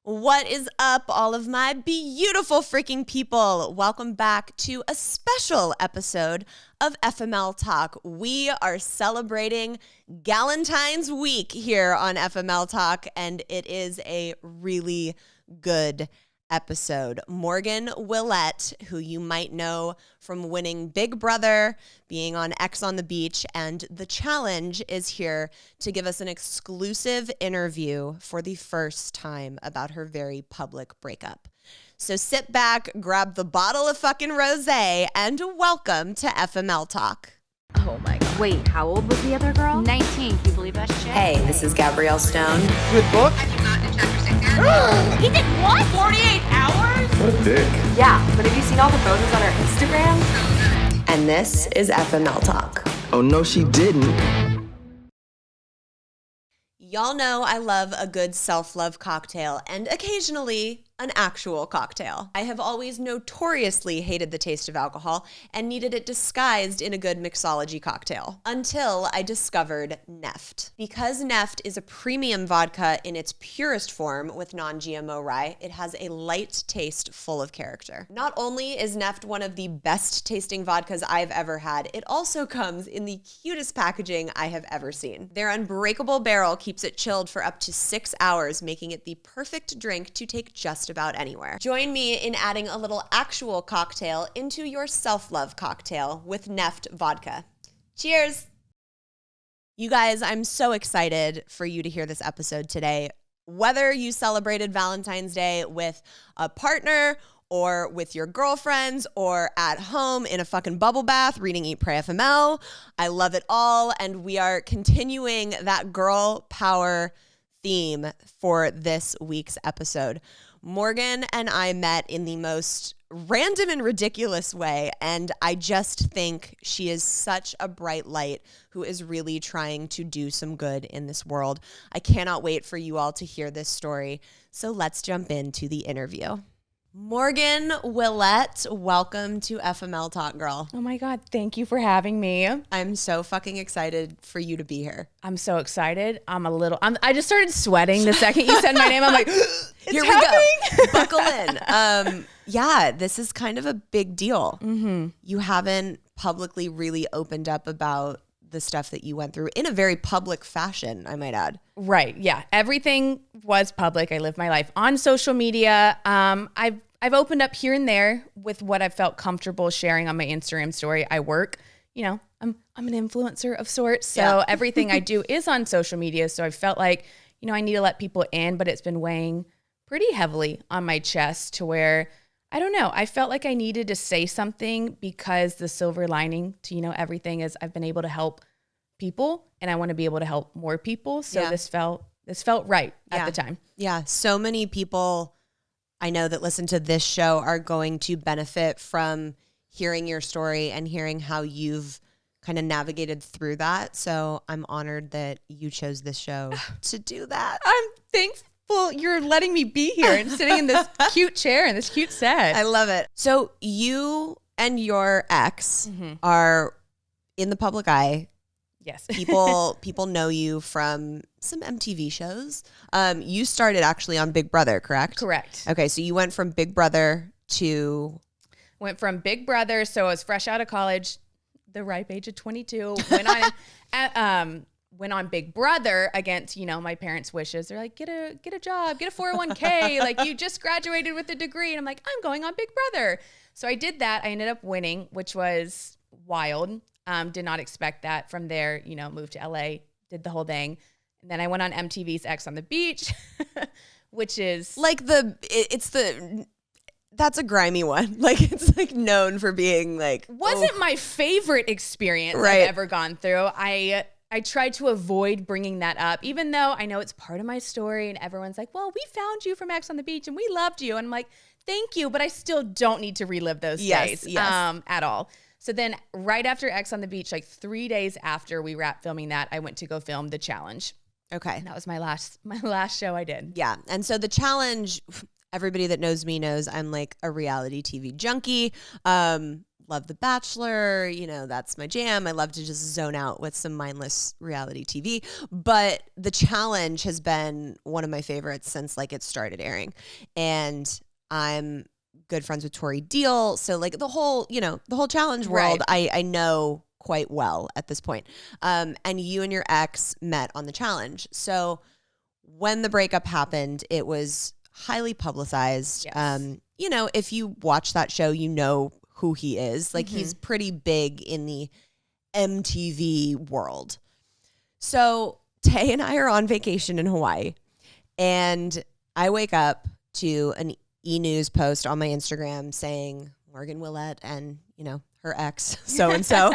What is up, all of my beautiful freaking people? Welcome back to a special episode of FMLTalk. We are celebrating Galentine's Week here on FMLTalk, and it is a really good episode. Morgan Willett, who you might know from winning Big Brother, being on X on the Beach, and The Challenge, is here to give us an exclusive interview for the first time about her very public breakup. So sit back, grab the bottle of fucking rosé, and welcome to FML Talk. Oh my God. Wait, how old was the other girl? 19. Can you believe that shit? Hey, this is Gabrielle Stone. Good book? He did what? 48 hours? What a dick. Yeah, but have you seen all the photos on her Instagram? And this is FML Talk. Oh, no, she didn't. Y'all know I love a good self-love cocktail and occasionally an actual cocktail. I have always notoriously hated the taste of alcohol and needed it disguised in a good mixology cocktail until I discovered Neft. Because Neft is a premium vodka in its purest form with non-GMO rye, it has a light taste full of character. Not only is Neft one of the best tasting vodkas I've ever had, it also comes in the cutest packaging I have ever seen. Their unbreakable barrel keeps it chilled for up to 6 hours, making it the perfect drink to take just about anywhere. Join me in adding a little actual cocktail into your self-love cocktail with Neft vodka. Cheers! You guys, I'm so excited for you to hear this episode today. Whether you celebrated Valentine's Day with a partner or with your girlfriends or at home in a fucking bubble bath reading Eat, Pray, FML, I love it all. And we are continuing that girl power theme for this week's episode. Morgan and I met in the most random and ridiculous way, and I just think she is such a bright light who is really trying to do some good in this world. I cannot wait for you all to hear this story, so let's jump into the interview. Morgan Willett, welcome to FML Talk, girl. Oh my God, thank you for having me. I'm so fucking excited for you to be here. I'm so excited. I just started sweating the second you said my name. I'm like, here we go. Buckle in. Yeah, this is kind of a big deal. Mm-hmm. You haven't publicly really opened up about the stuff that you went through in a very public fashion, I might add. Right. Yeah. Everything was public. I lived my life on social media. I've opened up here and there with what I felt comfortable sharing on my Instagram story. I work, I'm an influencer of sorts. So everything I do is on social media. So I felt like, I need to let people in, but it's been weighing pretty heavily on my chest to where, I don't know, I felt like I needed to say something because the silver lining to, everything is I've been able to help people and I want to be able to help more people. So this felt right at the time. Yeah. So many people I know that listen to this show are going to benefit from hearing your story and hearing how you've kind of navigated through that. So I'm honored that you chose this show to do that. I'm thankful you're letting me be here and sitting in this cute chair and this cute set. I love it. So you and your ex are in the public eye. Yes. People know you from some MTV shows. You started actually on Big Brother, correct? Correct. Okay, so you went from Big Brother to... Went from Big Brother, so I was fresh out of college, the ripe age of 22. Went on Big Brother against, my parents' wishes. They're like, get a job, get a 401k. Like, you just graduated with a degree. And I'm like, I'm going on Big Brother. So I did that. I ended up winning, which was wild. Did not expect that. From there, moved to LA, did the whole thing. And then I went on MTV's X on the Beach, which is like that's a grimy one. Like, it's like known for being like, wasn't my favorite experience I've ever gone through. I tried to avoid bringing that up, even though I know it's part of my story and everyone's like, well, we found you from X on the Beach and we loved you. And I'm like, thank you, but I still don't need to relive those days at all. So then right after X on the Beach, like 3 days after we wrapped filming that, I went to go film The Challenge. Okay. And that was my last show I did. Yeah. And so The Challenge, everybody that knows me knows I'm like a reality TV junkie. love The Bachelor. You know, that's my jam. I love to just zone out with some mindless reality TV. But The Challenge has been one of my favorites since like it started airing. And I'm good friends with Tori Deal. So like the whole challenge world, I know quite well at this point. And you and your ex met on The Challenge. So when the breakup happened, it was highly publicized. Yes. You know, if you watch that show, you know who he is. Like he's pretty big in the MTV world. So Tay and I are on vacation in Hawaii, and I wake up to an E-News post on my Instagram saying Morgan Willett and, you know, her ex, so-and-so,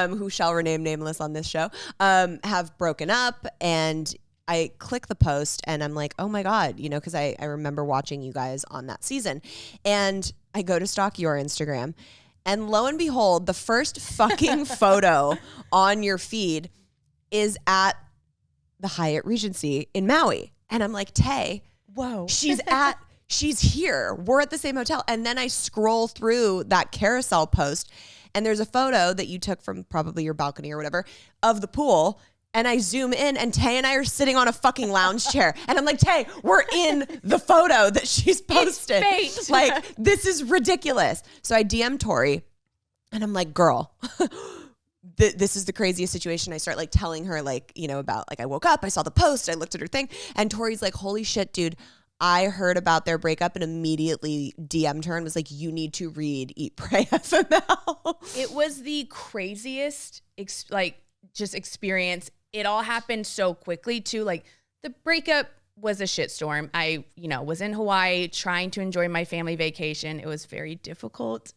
who shall remain nameless on this show, have broken up. And I click the post and I'm like, oh my God, you know, because I remember watching you guys on that season. And I go to stalk your Instagram. And lo and behold, the first fucking photo on your feed is at the Hyatt Regency in Maui. And I'm like, Tay, whoa, she's here. We're at the same hotel. And then I scroll through that carousel post and there's a photo that you took from probably your balcony or whatever of the pool. And I zoom in and Tay and I are sitting on a fucking lounge chair. And I'm like, Tay, we're in the photo that she's posted. It's fate. Like, this is ridiculous. So I DM Tori and I'm like, girl, this is the craziest situation. I start like telling her like, you know, about like I woke up, I saw the post, I looked at her thing. And Tori's like, holy shit, dude. I heard about their breakup and immediately DM'd her and was like, you need to read Eat, Pray, FML. It was the craziest experience. It all happened so quickly too. Like the breakup was a shitstorm. I, you know, was in Hawaii trying to enjoy my family vacation. It was very difficult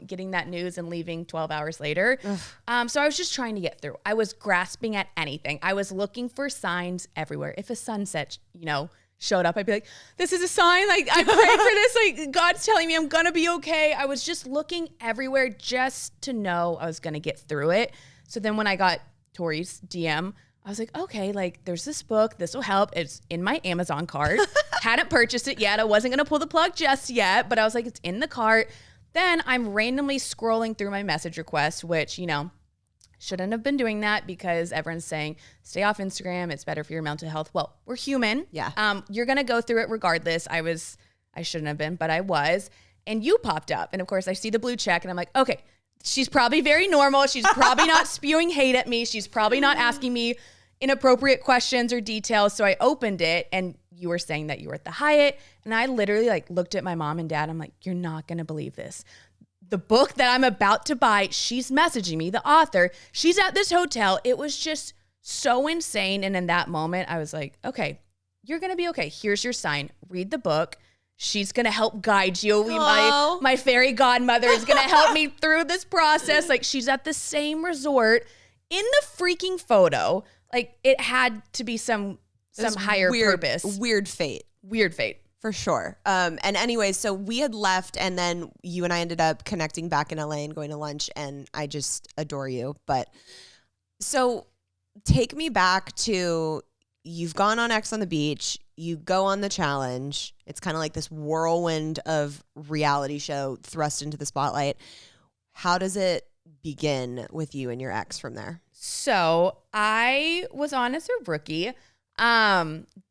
getting that news and leaving 12 hours later. So I was just trying to get through. I was grasping at anything. I was looking for signs everywhere. If a sunset, you know, showed up, I'd be like, this is a sign. Like I prayed for this. Like God's telling me I'm going to be okay. I was just looking everywhere just to know I was going to get through it. So then when I got Tori's DM, I was like, okay, like there's this book, this will help. It's in my Amazon cart. Hadn't purchased it yet. I wasn't going to pull the plug just yet, but I was like, it's in the cart. Then I'm randomly scrolling through my message requests, which, you know, shouldn't have been doing that because everyone's saying, stay off Instagram. It's better for your mental health. Well, we're human. Yeah. You're going to go through it regardless. I shouldn't have been, but I was. And you popped up. And of course I see the blue check and I'm like, okay, she's probably very normal. She's probably not spewing hate at me. She's probably not asking me inappropriate questions or details. So I opened it and you were saying that you were at the Hyatt. And I literally like looked at my mom and dad. I'm like, you're not going to believe this. The book that I'm about to buy, she's messaging me, the author, she's at this hotel. It was just so insane. And in that moment, I was like, okay, you're going to be okay. Here's your sign. Read the book. She's going to help guide you. My fairy godmother is going to help me through this process. Like she's at the same resort in the freaking photo. Like it had to be some higher purpose. Weird fate. For sure. And anyway, so we had left and then you and I ended up connecting back in LA and going to lunch and I just adore you. But so take me back to you've gone on X on the Beach, you go on The Challenge. It's kind of like this whirlwind of reality show thrust into the spotlight. How does it begin with you and your ex from there? So I was on as a rookie.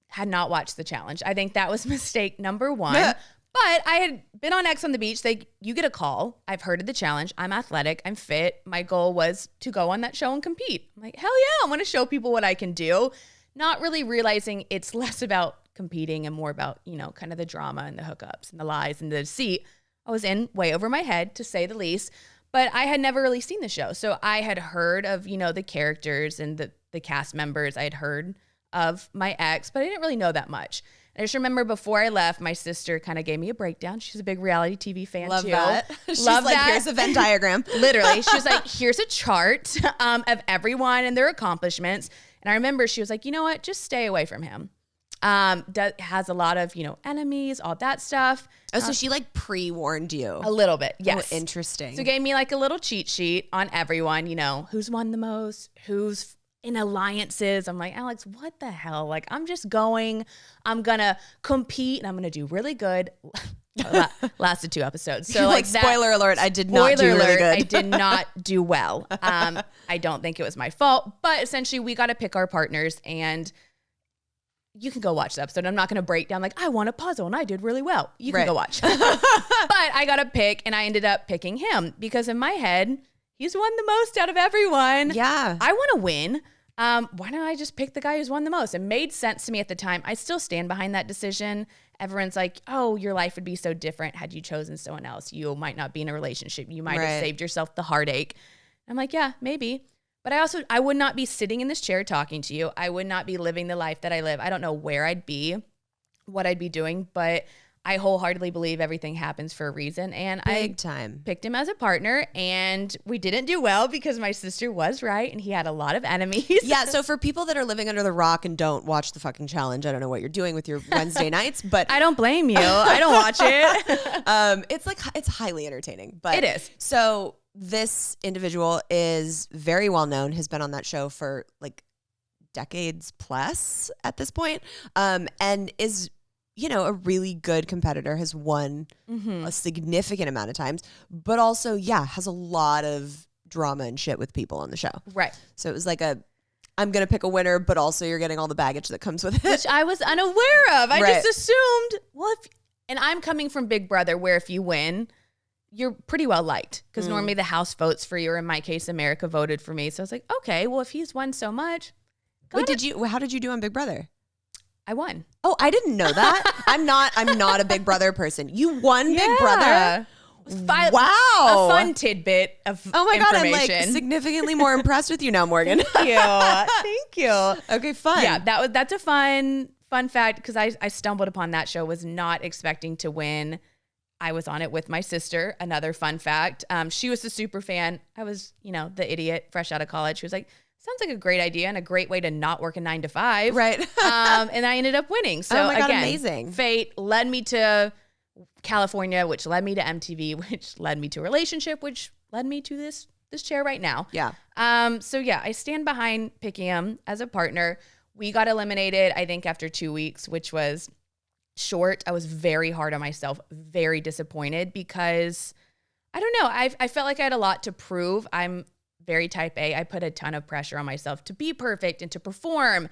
Had not watched The Challenge. I think that was mistake number one. But I had been on X on the Beach. You get a call. I've heard of The Challenge. I'm athletic. I'm fit. My goal was to go on that show and compete. I'm like, hell yeah, I'm going to show people what I can do. Not really realizing it's less about competing and more about, you know, kind of the drama and the hookups and the lies and the deceit. I was in way over my head, to say the least. But I had never really seen the show. So I had heard of, you know, the characters and the cast members. I had heard of my ex, but I didn't really know that much. I just remember before I left, my sister kind of gave me a breakdown. She's a big reality TV fan Love too. That. She's Love like, that. Here's a Venn diagram. Literally. She was like, here's a chart of everyone and their accomplishments. And I remember she was like, you know what? Just stay away from him. Has a lot of, you know, enemies, all that stuff. Oh, so she like pre-warned you. A little bit. Yes. Oh, interesting. So gave me like a little cheat sheet on everyone, you know, who's won the most, who's in alliances. I'm like, Alex, what the hell? Like, I'm just going, I'm going to compete and I'm going to do really good. Lasted 2 episodes. So You're like spoiler alert, I did not do really good. I did not do well. I don't think it was my fault, but essentially we got to pick our partners, and you can go watch the episode. I'm not going to break down like I won a puzzle and I did really well. You can go watch. But I got to pick, and I ended up picking him because in my head, he's won the most out of everyone. Yeah. I want to win. Why don't I just pick the guy who's won the most? It made sense to me at the time. I still stand behind that decision. Everyone's like, oh, your life would be so different had you chosen someone else. You might not be in a relationship. You might have saved yourself the heartache. I'm like, yeah, maybe. But I would not be sitting in this chair talking to you. I would not be living the life that I live. I don't know where I'd be, what I'd be doing, but I wholeheartedly believe everything happens for a reason. And Big time. Picked him as a partner, and we didn't do well because my sister was right and he had a lot of enemies. Yeah, so for people that are living under the rock and don't watch the fucking challenge, I don't know what you're doing with your Wednesday nights, but I don't blame you. I don't watch it. it's highly entertaining. But It is. So this individual is very well known, has been on that show for like decades plus at this point, and is a really good competitor, has won a significant amount of times, but also, has a lot of drama and shit with people on the show. Right. So it was like I'm going to pick a winner, but also you're getting all the baggage that comes with it. Which I was unaware of. I just assumed, and I'm coming from Big Brother where if you win, you're pretty well liked because normally the house votes for you, or in my case, America voted for me. So I was like, okay, well, if he's won so much. How did you do on Big Brother? I won. Oh, I didn't know that. I'm not a Big Brother person. You won Big Brother? Wow. A fun tidbit of Oh my God, I'm information. like significantly more impressed with you now, Morgan. Thank you. Thank you. Okay, fun. Yeah, that's a fun fact because I stumbled upon that show, was not expecting to win. I was on it with my sister. Another fun fact. She was a super fan. I was, the idiot fresh out of college. She was like, sounds like a great idea and a great way to not work a 9 to 5. Right. And I ended up winning. So oh my God, again, amazing. Fate led me to California, which led me to MTV, which led me to a relationship, which led me to this chair right now. Yeah. So yeah, I stand behind picking him as a partner. We got eliminated, I think, after 2 weeks, which was short. I was very hard on myself, very disappointed because I don't know. I felt like I had a lot to prove. I'm very type A. I put a ton of pressure on myself to be perfect and to perform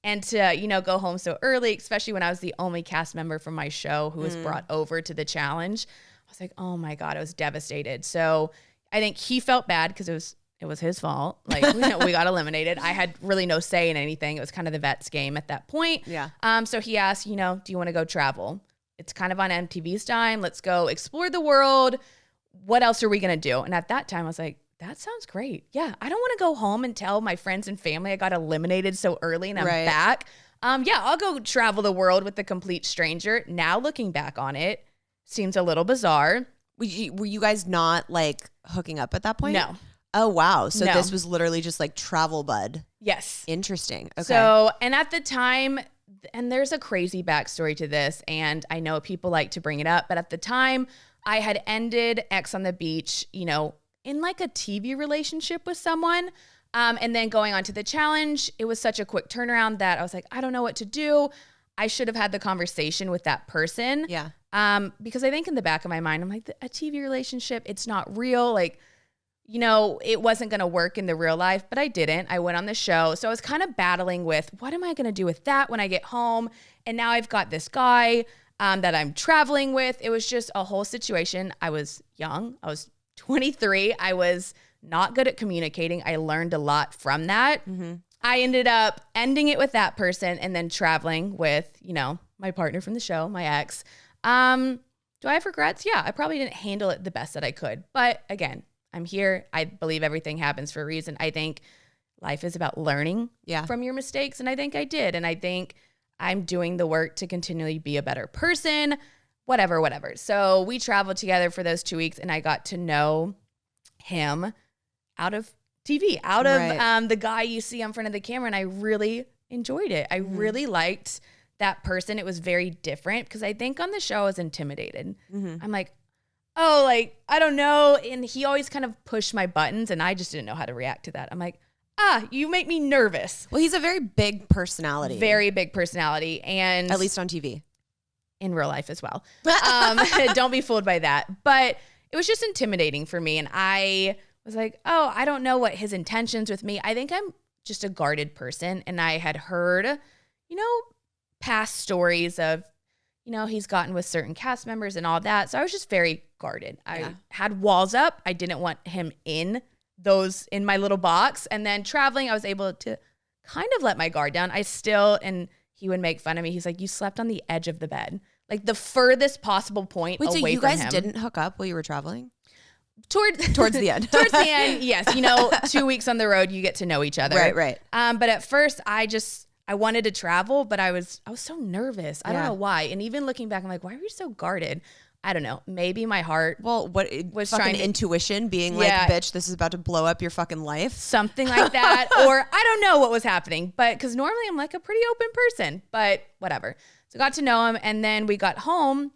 and to, go home so early, especially when I was the only cast member from my show who was brought over to the challenge. I was like, oh my God, I was devastated. So I think he felt bad because it was his fault. Like we got eliminated. I had really no say in anything. It was kind of the vet's game at that point. Yeah. So he asked, do you want to go travel? It's kind of on MTV's time. Let's go explore the world. What else are we going to do? And at that time I was like, that sounds great. Yeah. I don't want to go home and tell my friends and family I got eliminated so early and I'm back. I'll go travel the world with a complete stranger. Now looking back on it, seems a little bizarre. Were you guys not like hooking up at that point? No. Oh, wow. So No. this was literally just like travel bud. Yes. Interesting. Okay. So, and at the time, and there's a crazy backstory to this, and I know people like to bring it up, but at the time I had ended X on the Beach, in like a TV relationship with someone. And then going on to the challenge, it was such a quick turnaround that I was like, I don't know what to do. I should have had the conversation with that person. Yeah. Because I think in the back of my mind, I'm like, a TV relationship, it's not real. Like, it wasn't going to work in the real life, but I didn't. I went on the show. So I was kind of battling with what am I going to do with that when I get home? And now I've got this guy that I'm traveling with. It was just a whole situation. I was young. I was 23. I was not good at communicating. I learned a lot from that. Mm-hmm. I ended up ending it with that person and then traveling with, my partner from the show, my ex. Do I have regrets? Yeah, I probably didn't handle it the best that I could. But again, I'm here. I believe everything happens for a reason. I think life is about learning from your mistakes. And I think I did. And I think I'm doing the work to continually be a better person, whatever. So we traveled together for those 2 weeks and I got to know him out of TV, out of the guy you see in front of the camera. And I really enjoyed it. I really liked that person. It was very different because I think on the show I was intimidated. I'm like, oh, like, I don't know. And he always kind of pushed my buttons and I just didn't know how to react to that. I'm like, you make me nervous. Well, he's a very big personality. Very big personality. And at least on TV. in real life as well. Don't be fooled by that. But it was just intimidating for me. And I was like, oh, I don't know what his intentions with me. I think I'm just a guarded person. And I had heard, past stories of, he's gotten with certain cast members and all that. So I was just very guarded. I had walls up. I didn't want him in my little box. And then traveling, I was able to kind of let my guard down. And he would make fun of me. He's like, you slept on the edge of the bed. Like the furthest possible point away from him. Wait, so you guys didn't hook up while you were traveling? Towards the end. Towards the end, yes. 2 weeks on the road, you get to know each other. Right. But at first, I wanted to travel, but I was so nervous. I don't know why. And even looking back, I'm like, why are you so guarded? I don't know. Maybe my heart was fucking intuition being like, bitch, this is about to blow up your fucking life. Something like that. Or I don't know what was happening. But because normally I'm like a pretty open person. But whatever. So got to know him. And then we got home.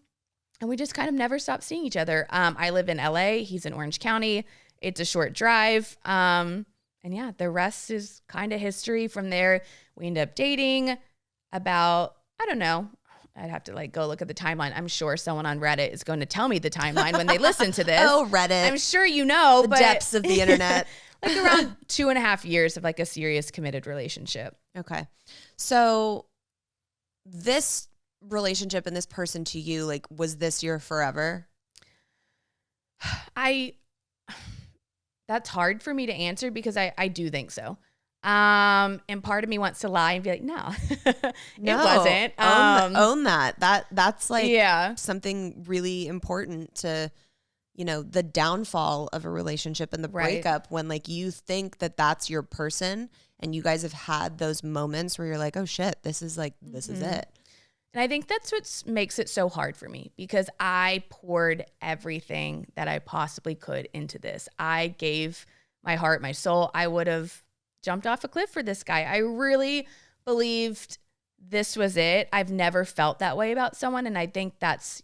And we just kind of never stopped seeing each other. I live in LA. He's in Orange County. It's a short drive. And yeah, the rest is kind of history from there. We ended up dating about, I don't know. I'd have to go look at the timeline. I'm sure someone on Reddit is going to tell me the timeline when they listen to this. Oh, Reddit. I'm sure you know. The depths of the internet. Around 2.5 years of a serious committed relationship. Okay. So this relationship and this person to you, was this your forever? That's hard for me to answer because I do think so. And part of me wants to lie and be like, no, it wasn't. Own that. That's something really important to, the downfall of a relationship and the breakup when you think that that's your person and you guys have had those moments where you're like, oh shit, this is it. And I think that's what makes it so hard for me because I poured everything that I possibly could into this. I gave my heart, my soul. I would have jumped off a cliff for this guy. I really believed this was it. I've never felt that way about someone. And I think that's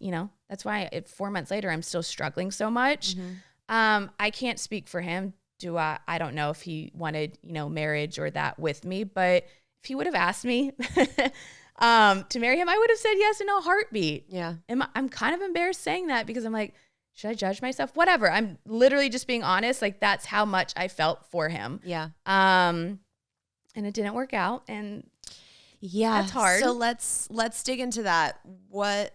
why 4 months later, I'm still struggling so much. Mm-hmm. I can't speak for him. I don't know if he wanted, marriage or that with me, but if he would have asked me to marry him, I would have said yes in a heartbeat. Yeah. I'm kind of embarrassed saying that because I'm like, should I judge myself? Whatever. I'm literally just being honest. That's how much I felt for him. Yeah. And it didn't work out. And that's hard. So let's dig into that. What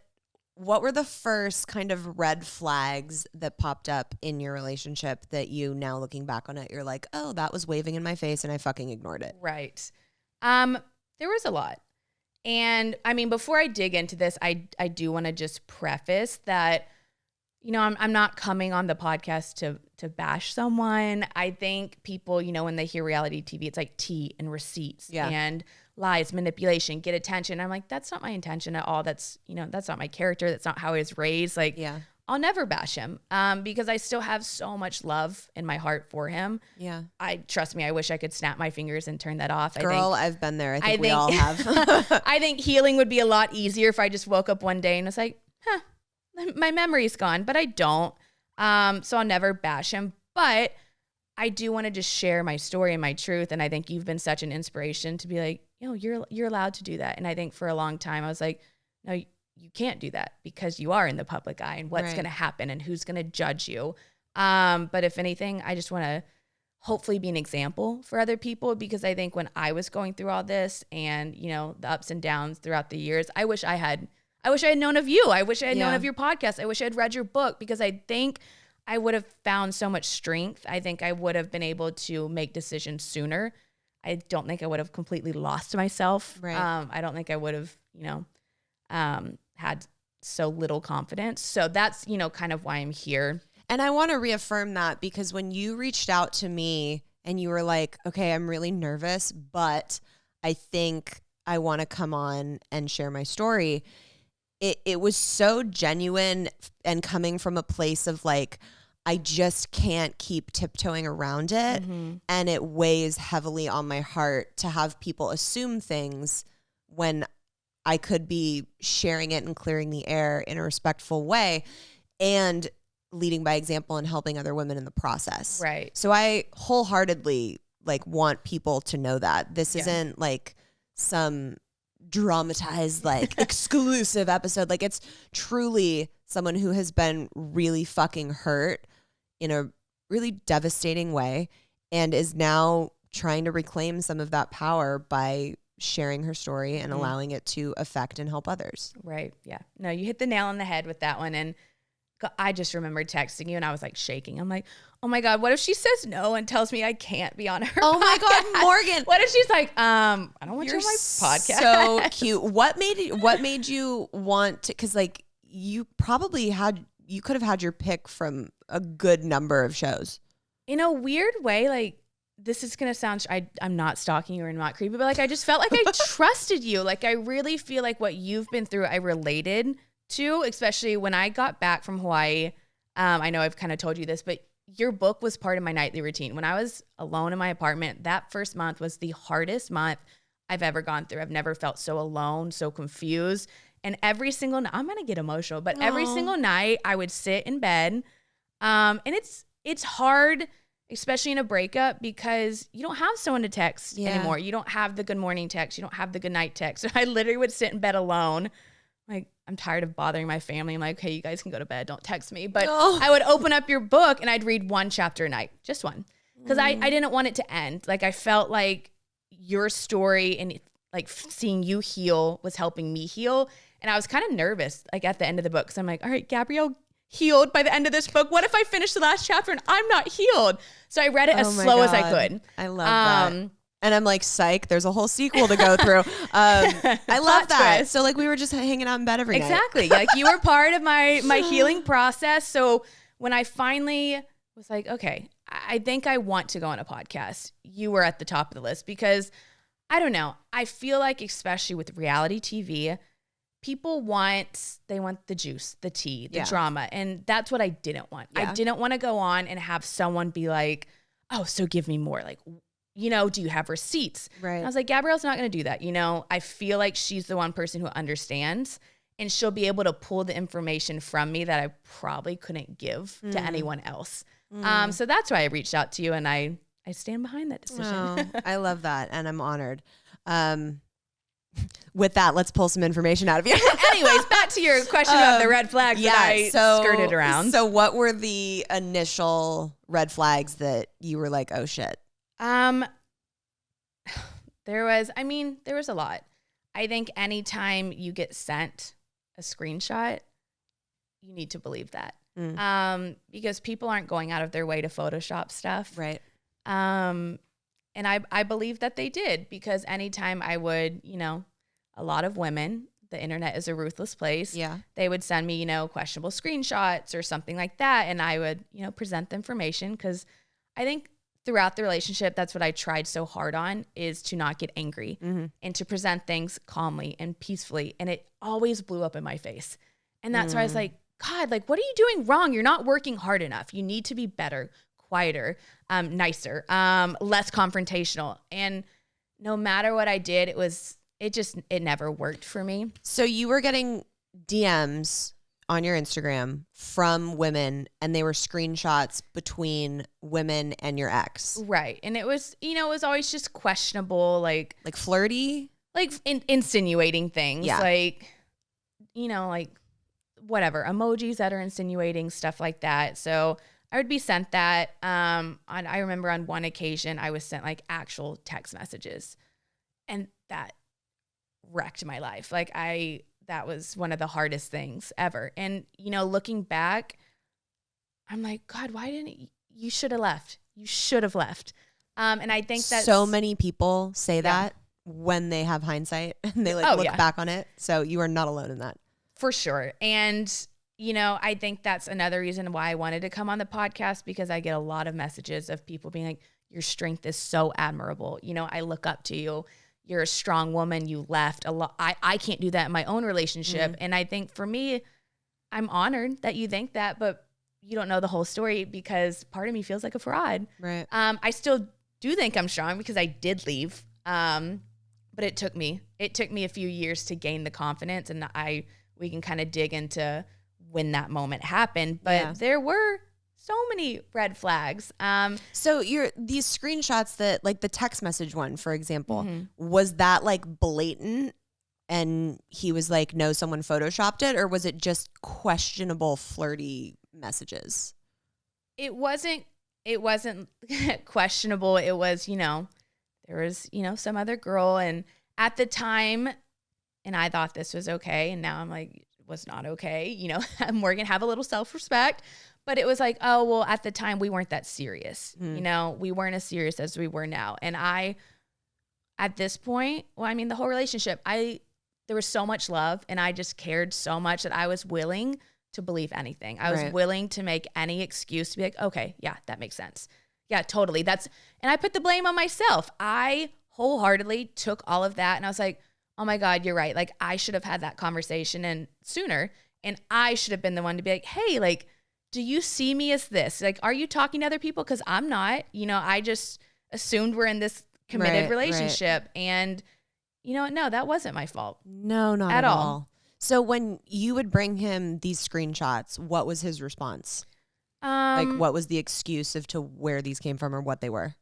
were the first kind of red flags that popped up in your relationship that you now looking back on it, you're like, oh, that was waving in my face and I fucking ignored it? Right. There was a lot. And I mean, before I dig into this, I do want to just preface that, I'm not coming on the podcast to bash someone. I think people, when they hear reality TV, it's like tea and receipts and lies, manipulation, get attention. I'm like, that's not my intention at all. That's, that's not my character. That's not how I was raised. I'll never bash him because I still have so much love in my heart for him. Yeah. Trust me, I wish I could snap my fingers and turn that off. Girl, I've been there. I think we all have. I think healing would be a lot easier if I just woke up one day and was like, my memory's gone, but I don't. So I'll never bash him. But I do want to just share my story and my truth. And I think you've been such an inspiration to be like, you're allowed to do that. And I think for a long time I was like, no, you can't do that because you are in the public eye and what's going to happen and who's going to judge you. But if anything, I just want to hopefully be an example for other people because I think when I was going through all this and, the ups and downs throughout the years, I wish I had known of you. I wish I had known of your podcast. I wish I had read your book because I think I would have found so much strength. I think I would have been able to make decisions sooner. I don't think I would have completely lost myself. Right. I don't think I would have, had so little confidence. So that's, kind of why I'm here. And I want to reaffirm that because when you reached out to me and you were like, okay, I'm really nervous, but I think I want to come on and share my story. It was so genuine and coming from a place of I just can't keep tiptoeing around it. Mm-hmm. And it weighs heavily on my heart to have people assume things when I could be sharing it and clearing the air in a respectful way and leading by example and helping other women in the process. Right. So I wholeheartedly want people to know that this isn't some dramatized, like exclusive episode. Like it's truly someone who has been really fucking hurt in a really devastating way and is now trying to reclaim some of that power by sharing her story and allowing it to affect and help others. Right. Yeah. No, you hit the nail on the head with that one. And I just remembered texting you and I was like shaking. I'm like, oh my God, what if she says no and tells me I can't be on her Oh my podcast? God, Morgan. What if she's like, I don't want you on my podcast. So cute. What made you want to, cause like you could have had your pick from a good number of shows. In a weird way, like, this is going to sound, I'm not stalking you or not creepy, but like, I just felt like I trusted you. Like, I really feel like what you've been through, I related to, especially when I got back from Hawaii. I know I've kind of told you this, but your book was part of my nightly routine. When I was alone in my apartment, that first month was the hardest month I've ever gone through. I've never felt so alone, so confused. And every single night, I'm going to get emotional, but every single night I would sit in bed. And it's hard, especially in a breakup, because you don't have someone to text anymore. You don't have the good morning text. You don't have the good night text. So I literally would sit in bed alone. Like, I'm tired of bothering my family. I'm like, hey, you guys can go to bed. Don't text me. But I would open up your book and I'd read one chapter a night, just one. Because I didn't want it to end. Like, I felt like your story and like seeing you heal was helping me heal. And I was kind of nervous, like at the end of the book. Because I'm like, all right, Gabrielle healed by the end of this book. What if I finish the last chapter and I'm not healed? So I read it as slow as I could. I love that. And I'm like, psych, there's a whole sequel to go through. I love that. Twist. So like we were just hanging out in bed every night. Exactly. Like you were part of my healing process. So when I finally was like, okay, I think I want to go on a podcast, you were at the top of the list because I don't know. I feel like, especially with reality TV, people want the juice, the tea, the drama. And that's what I didn't want. I didn't want to go on and have someone be like, oh, so give me more. Like, do you have receipts? Right. And I was like, Gabrielle's not going to do that. I feel like she's the one person who understands and she'll be able to pull the information from me that I probably couldn't give to anyone else. So that's why I reached out to you and I stand behind that decision. Oh, I love that. And I'm honored. With that, let's pull some information out of you. Anyways, back to your question about the red flags that I skirted around. So what were the initial red flags that you were like, oh shit? There was a lot. I think anytime you get sent a screenshot, you need to believe that. Because people aren't going out of their way to Photoshop stuff. Right. And I believe that they did because anytime I would, a lot of women, the internet is a ruthless place. Yeah. They would send me, questionable screenshots or something like that. And I would, present the information because I think throughout the relationship, that's what I tried so hard on is to not get angry and to present things calmly and peacefully. And it always blew up in my face. And that's why I was like, God, like, what are you doing wrong? You're not working hard enough. You need to be better, quieter, nicer, less confrontational. And no matter what I did, it never worked for me. So you were getting DMs on your Instagram from women and they were screenshots between women and your ex. Right. And it was, it was always just questionable, like flirty, like insinuating things, like, like whatever emojis that are insinuating stuff like that. So I would be sent that. I remember on one occasion I was sent like actual text messages and that wrecked my life. Like that was one of the hardest things ever. And, looking back, I'm like, God, why didn't you should have left. You should have left. And I think that so many people say that when they have hindsight and they look back on it. So you are not alone in that. For sure. And, I think that's another reason why I wanted to come on the podcast because I get a lot of messages of people being like, your strength is so admirable. I look up to you. You're a strong woman. You left a lot. I can't do that in my own relationship. And I think for me, I'm honored that you think that, but you don't know the whole story because part of me feels like a fraud. Right. I still do think I'm strong because I did leave. But it took me a few years to gain the confidence and we can kind of dig into when that moment happened, but there were so many red flags. So these screenshots that like the text message one, for example, was that like blatant and he was like, no, someone photoshopped it? Or was it just questionable flirty messages? It wasn't questionable. It was, there was, some other girl, and at the time, and I thought this was okay, and now I'm like, it was not okay. Morgan, have a little self-respect. But it was like, oh, well, at the time we weren't that serious. We weren't as serious as we were now. And at this point, the whole relationship, there was so much love, and I just cared so much that I was willing to believe anything. I was willing to make any excuse to be like, okay, yeah, that makes sense. Yeah, totally. And I put the blame on myself. I wholeheartedly took all of that, and I was like, oh my God, you're right. Like, I should have had that conversation and sooner, and I should have been the one to be like, hey, like, do you see me as this? Like, are you talking to other people? Because I'm not. I just assumed we're in this committed relationship. And no, that wasn't my fault. No, not at all. So when you would bring him these screenshots, what was his response? What was the excuse of to where these came from or what they were?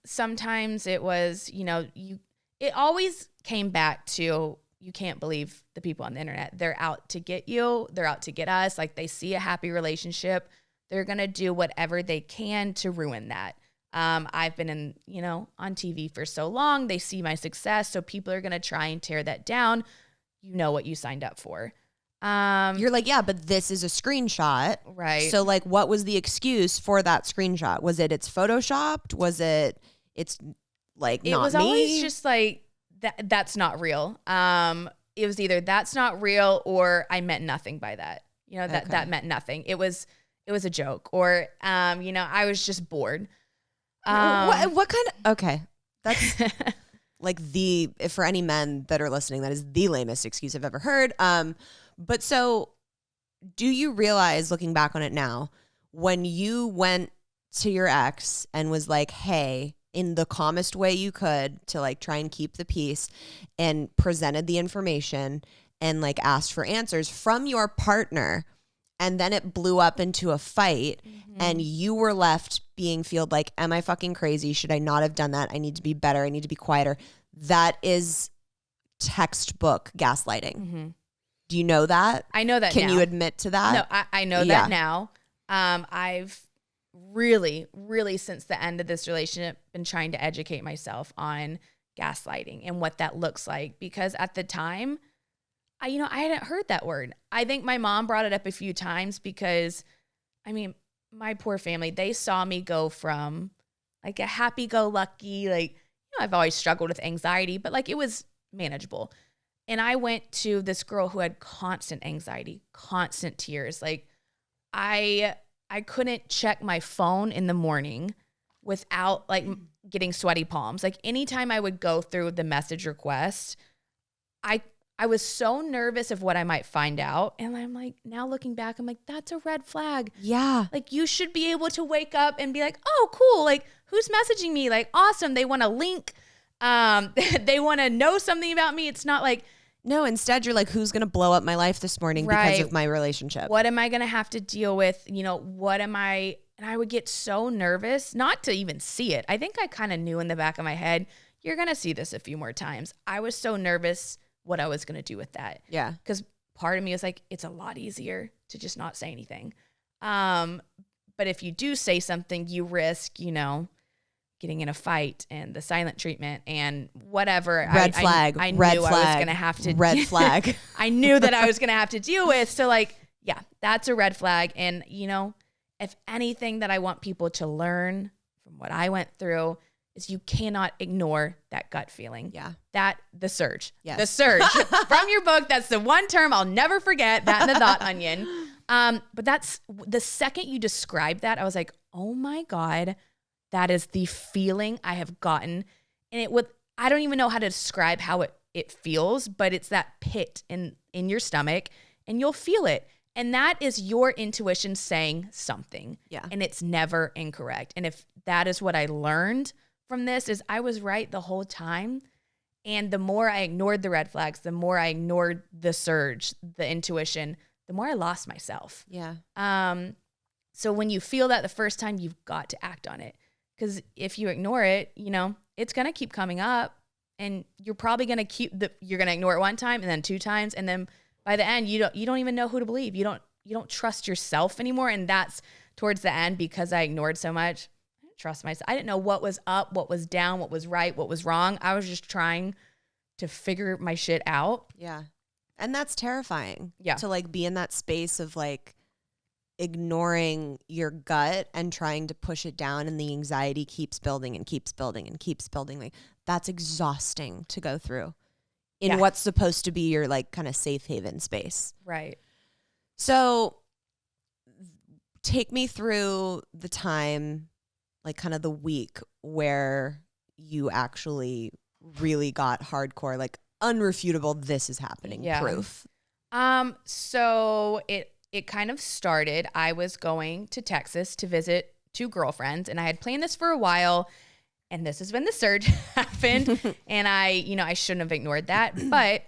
Sometimes it was, it always came back to, you can't believe the people on the internet. They're out to get you. They're out to get us. Like, they see a happy relationship. They're going to do whatever they can to ruin that. I've been on TV for so long. They see my success. So people are going to try and tear that down. You know what you signed up for. You're like, yeah, but this is a screenshot. Right. So like, what was the excuse for that screenshot? Was it's photoshopped? Was it's like, it not was me? Always just like, that's not real. It was either that's not real or I meant nothing by that. That meant nothing. It was a joke, or I was just bored. What kind of, okay. That's like for any men that are listening, that is the lamest excuse I've ever heard. But so do you realize, looking back on it now, when you went to your ex and was like, hey, in the calmest way you could to like try and keep the peace, and presented the information and like asked for answers from your partner, and then it blew up into a fight, and you were left being like, am I fucking crazy? Should I not have done that? I need to be better. I need to be quieter. That is textbook gaslighting. Do you know that? I know that. Can now. you admit to that? No, I know that now. I've really, really, since the end of this relationship, been trying to educate myself on gaslighting and what that looks like, because at the time, I hadn't heard that word. I think my mom brought it up a few times because, my poor family, they saw me go from like a happy-go-lucky, like, I've always struggled with anxiety, but like it was manageable. And I went to this girl who had constant anxiety, constant tears. Like, I couldn't check my phone in the morning without like getting sweaty palms. Like, anytime I would go through the message request, I was so nervous of what I might find out. And I'm like, now looking back, I'm like, that's a red flag. Yeah. Like, you should be able to wake up and be like, oh, cool. Like, who's messaging me? Like, awesome. They want a link. They want to know something about me. It's not like, no, instead you're like, who's going to blow up my life this morning because of my relationship? What am I going to have to deal with? What am I? And I would get so nervous not to even see it. I think I kind of knew in the back of my head, you're going to see this a few more times. I was so nervous what I was going to do with that. Yeah. Because part of me was like, it's a lot easier to just not say anything. But if you do say something, you risk, getting in a fight and the silent treatment and whatever. Red flag. I red knew flag, I was going to have to. Red flag. I knew that I was going to have to deal with. So like, yeah, that's a red flag. And, if anything that I want people to learn from what I went through is you cannot ignore that gut feeling. Yeah. The surge. Yes. The surge. From your book, that's the one term I'll never forget, that and the thought onion. But that's the second you described that, I was like, oh my God, that is the feeling I have gotten. And I don't even know how to describe how it feels, but it's that pit in your stomach, and you'll feel it. And that is your intuition saying something. Yeah. And it's never incorrect. And if that is what I learned from this, is I was right the whole time. And the more I ignored the red flags, the more I ignored the surge, the intuition, the more I lost myself. Yeah. So when you feel that the first time, you've got to act on it. Because if you ignore it, it's going to keep coming up. and you're probably going to you're going to ignore it one time and then 2 times. And then by the end, you don't even know who to believe. You don't trust yourself anymore. And that's towards the end, because I ignored so much. I didn't trust myself. I didn't know what was up, what was down, what was right, what was wrong. I was just trying to figure my shit out. Yeah. And that's terrifying. Yeah. To like be in that space of like ignoring your gut and trying to push it down, and the anxiety keeps building and keeps building and keeps building. Like, that's exhausting to go through in what's supposed to be your like kind of safe haven space. Right. So take me through the time, like kind of the week where you actually really got hardcore, like unrefutable, this is happening proof. So it kind of started. I was going to Texas to visit 2 girlfriends, and I had planned this for a while, and this is when the surge happened. And I shouldn't have ignored that, but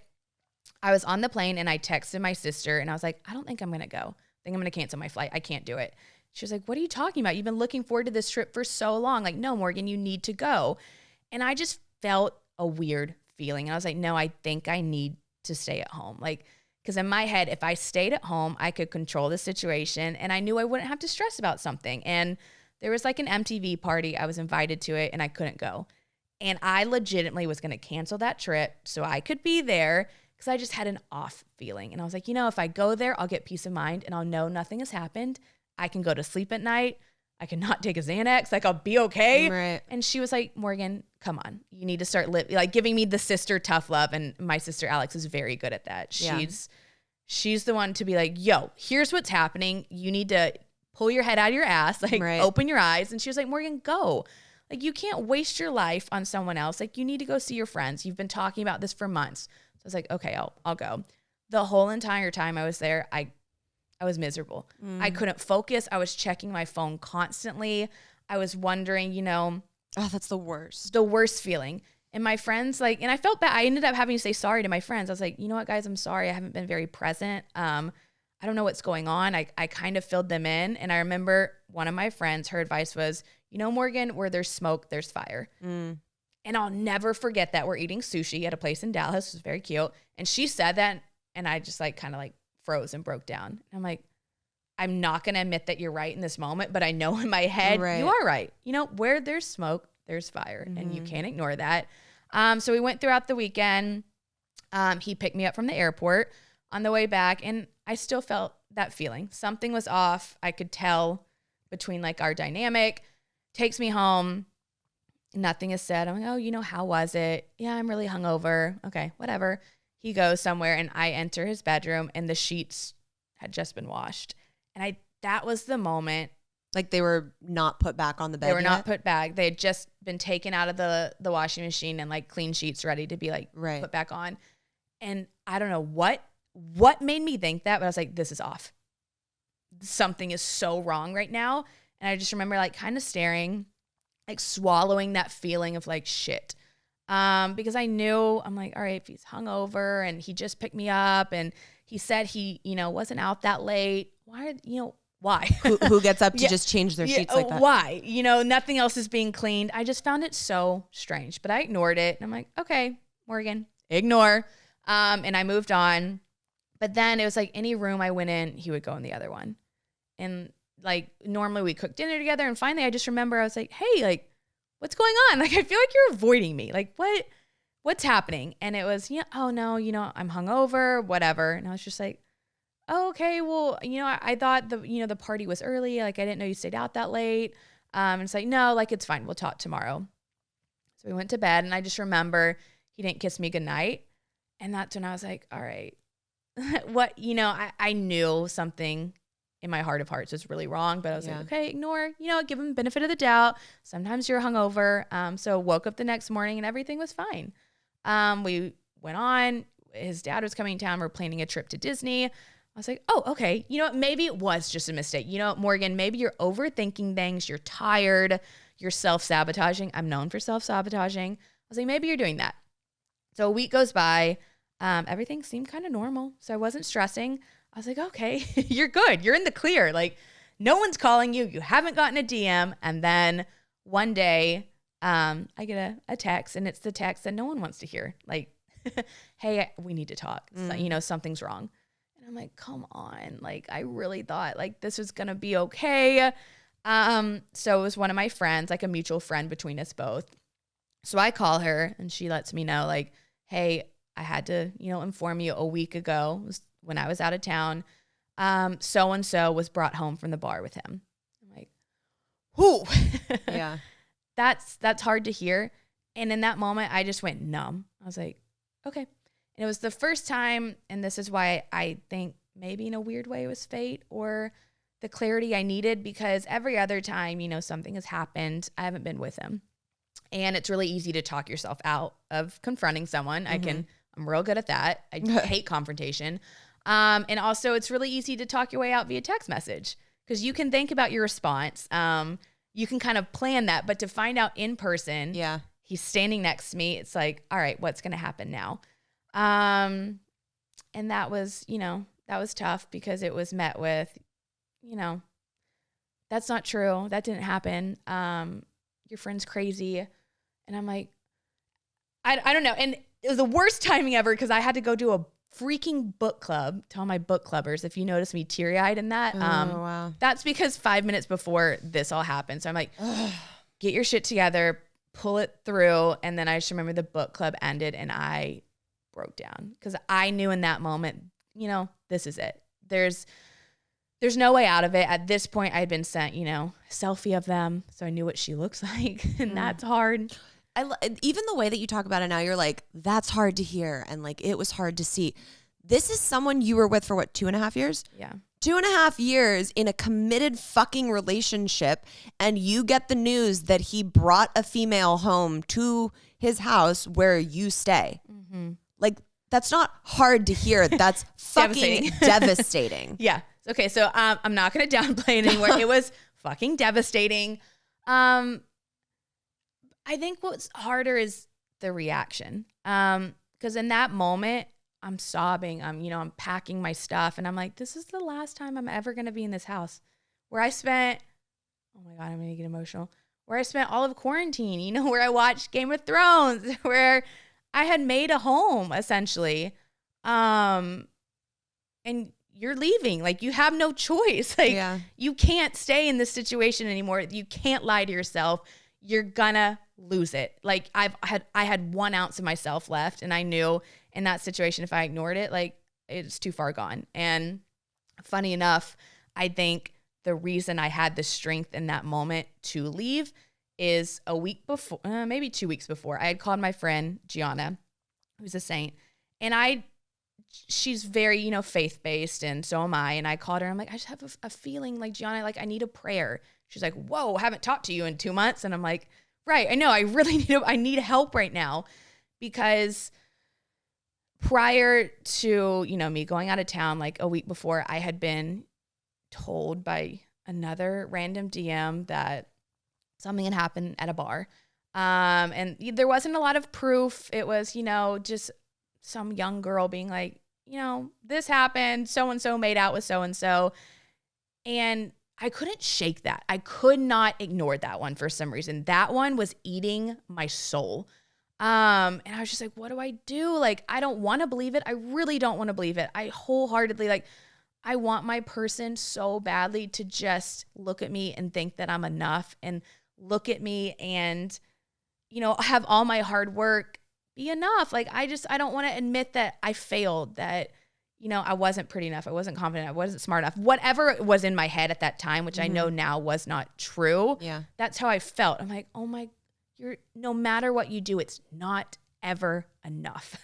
I was on the plane and I texted my sister and I was like, I don't think I'm going to go. I think I'm going to cancel my flight. I can't do it. She was like, what are you talking about? You've been looking forward to this trip for so long. Like, no, Morgan, you need to go. And I just felt a weird feeling. And I was like, no, I think I need to stay at home. Like, because in my head, if I stayed at home, I could control the situation and I knew I wouldn't have to stress about something. And there was like an MTV party. I was invited to it and I couldn't go. And I legitimately was going to cancel that trip so I could be there, because I just had an off feeling. And I was like, if I go there, I'll get peace of mind and I'll know nothing has happened. I can go to sleep at night. I can not take a Xanax. Like, I'll be okay. Right. And she was like, Morgan, come on. You need to start like giving me the sister tough love. And my sister Alex is very good at that. She's the one to be like, yo, here's what's happening. You need to pull your head out of your ass, like open your eyes. And she was like, Morgan, go. Like, you can't waste your life on someone else. Like, you need to go see your friends. You've been talking about this for months. So I was like, okay, I'll go. The whole entire time I was there, I was miserable. I couldn't focus. I was checking my phone constantly. I was wondering, oh, that's the worst. The worst feeling. And my friends, like, and I felt bad. I ended up having to say sorry to my friends. I was like, you know what, guys, I'm sorry. I haven't been very present. I don't know what's going on. I kind of filled them in. And I remember one of my friends, her advice was, Morgan, where there's smoke, there's fire. And I'll never forget that. We're eating sushi at a place in Dallas. It was very cute. And she said that, and I just like kind of like froze and broke down. And I'm like, I'm not going to admit that you're right in this moment, but I know in my head, you are right. Where there's smoke, there's fire, and you can't ignore that. So we went throughout the weekend. He picked me up from the airport on the way back, and I still felt that feeling. Something was off. I could tell between like our dynamic. Takes me home. Nothing is said. I'm like, oh, how was it? Yeah, I'm really hungover. Okay, whatever. He goes somewhere, and I enter his bedroom, and the sheets had just been washed. And that was the moment. Like, they were not put back on the bed. They were not put back. They had just been taken out of the washing machine and like clean sheets ready to be like put back on. And I don't know what made me think that, but I was like, this is off. Something is so wrong right now. And I just remember like kind of staring, like swallowing that feeling of like shit. Because I knew, I'm like, all right, if he's hungover and he just picked me up and he said he, wasn't out that late. Why? Who gets up to just change their sheets like that? Why? Nothing else is being cleaned. I just found it so strange, but I ignored it. And I'm like, okay, Morgan, ignore. And I moved on. But then it was like any room I went in, he would go in the other one. And like normally we cook dinner together. And finally I just remember I was like, hey, like, what's going on? Like, I feel like you're avoiding me. Like, what's happening? And it was, oh no, I'm hungover, whatever. And I was just like, oh, okay, well, I thought the party was early. Like, I didn't know you stayed out that late. And it's like, no, like, it's fine. We'll talk tomorrow. So we went to bed, and I just remember he didn't kiss me goodnight. And that's when I was like, all right, what, I knew something in my heart of hearts was really wrong, but I was like, okay, ignore, give him the benefit of the doubt. Sometimes you're hungover. So woke up the next morning and everything was fine. We went on, his dad was coming to town. We're planning a trip to Disney. I was like, oh, okay. Maybe it was just a mistake. Morgan, maybe you're overthinking things. You're tired. You're self-sabotaging. I'm known for self-sabotaging. I was like, maybe you're doing that. So a week goes by. Everything seemed kind of normal. So I wasn't stressing. I was like, okay, you're good. You're in the clear. Like, no one's calling you. You haven't gotten a DM. And then one day I get a text, and it's the text that no one wants to hear. Like, hey, we need to talk. So, you know, something's wrong. And I'm like, come on. Like, I really thought like this was going to be okay. So it was one of my friends, like a mutual friend between us both. So I call her and she lets me know like, hey, I had to, you know, inform you a week ago when I was out of town. So-and-so was brought home from the bar with him. I'm like, whoo. Yeah. That's hard to hear. And in that moment, I just went numb. I was like, okay. And it was the first time, and this is why I think maybe in a weird way it was fate or the clarity I needed, because every other time, you know, something has happened, I haven't been with him. And it's really easy to talk yourself out of confronting someone. I'm real good at that. I hate confrontation. And also it's really easy to talk your way out via text message because you can think about your response. You can kind of plan that, but to find out in person, he's standing next to me. It's like, all right, what's going to happen now? And that was, you know, that was tough because it was met with, you know, that's not true. That didn't happen. Your friend's crazy. And I'm like, I don't know. And it was the worst timing ever because I had to go do a freaking book club. Tell my book clubbers, if you notice me teary-eyed in that, wow. That's because 5 minutes before this all happened. So I'm like, get your shit together, pull it through. And then I just remember the book club ended and I broke down because I knew in that moment, you know, this is it. There's no way out of it. At this point, I had been sent, you know, a selfie of them. So I knew what she looks like. And that's hard. Even the way that you talk about it now, you're like, that's hard to hear. And like, it was hard to see. This is someone you were with for what, 2.5 years? Yeah. 2.5 years in a committed fucking relationship. And you get the news that he brought a female home to his house where you stay. Mm-hmm. Like, that's not hard to hear. That's fucking devastating. Yeah. Okay. So I'm not going to downplay it anymore. It was fucking devastating. I think what's harder is the reaction. Because in that moment, I'm sobbing. I'm packing my stuff. And I'm like, this is the last time I'm ever going to be in this house where I spent, oh my God, I'm going to get emotional. Where I spent all of quarantine, you know, where I watched Game of Thrones, where I had made a home essentially. And you're leaving. Like, you have no choice. Like, you can't stay in this situation anymore. You can't lie to yourself. You're gonna lose it. Like, I had 1 ounce of myself left, and I knew in that situation, if I ignored it, like, it's too far gone. And funny enough, I think the reason I had the strength in that moment to leave is a week before, maybe 2 weeks before, I had called my friend Gianna, who's a saint, and she's very, you know, faith-based, and so am I. And I called her. I'm like, I just have a feeling like, Gianna, like, I need a prayer. She's like, whoa, I haven't talked to you in 2 months. And I'm like, right, I know, I really need help right now. Because prior to, you know, me going out of town, like a week before, I had been told by another random DM that something had happened at a bar. And there wasn't a lot of proof. It was, you know, just some young girl being like, you know, this happened, so-and-so made out with so-and-so. And I couldn't shake that. I could not ignore that one for some reason. That one was eating my soul. And I was just like, what do I do? Like, I don't want to believe it. I really don't want to believe it. I wholeheartedly, like, I want my person so badly to just look at me and think that I'm enough, and look at me and, you know, have all my hard work be enough. Like, I don't want to admit that I failed, that, you know, I wasn't pretty enough. I wasn't confident. I wasn't smart enough. Whatever was in my head at that time, which I know now was not true. Yeah. That's how I felt. I'm like, oh my, no matter what you do, it's not ever enough.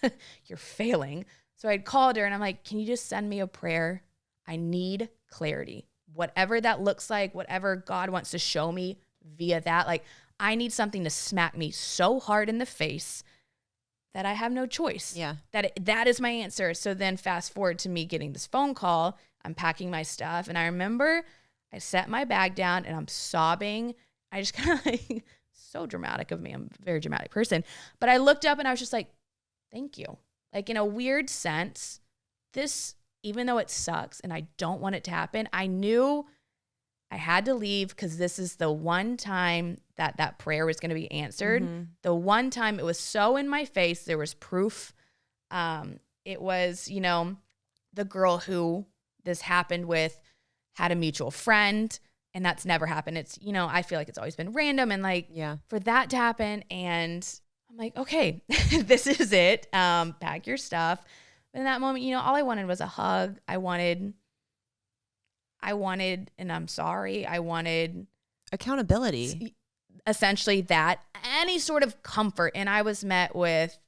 You're failing. So I'd called her and I'm like, can you just send me a prayer? I need clarity. Whatever that looks like, whatever God wants to show me via that, like, I need something to smack me so hard in the face that I have no choice. Yeah. That is my answer. So then fast forward to me getting this phone call. I'm packing my stuff. And I remember I set my bag down and I'm sobbing. I just kind of like, so dramatic of me. I'm a very dramatic person. But I looked up and I was just like, thank you. Like, in a weird sense, this, even though it sucks and I don't want it to happen, I knew I had to leave because this is the one time that prayer was going to be answered. The one time it was so in my face, there was proof. It was, the girl who this happened with had a mutual friend, and that's never happened. It's, I feel like it's always been random, and like for that to happen, and I'm like, okay, this is it. Pack your stuff. But in that moment, all I wanted was a hug. I wanted, and I'm sorry, I wanted accountability. Essentially that, any sort of comfort. And I was met with,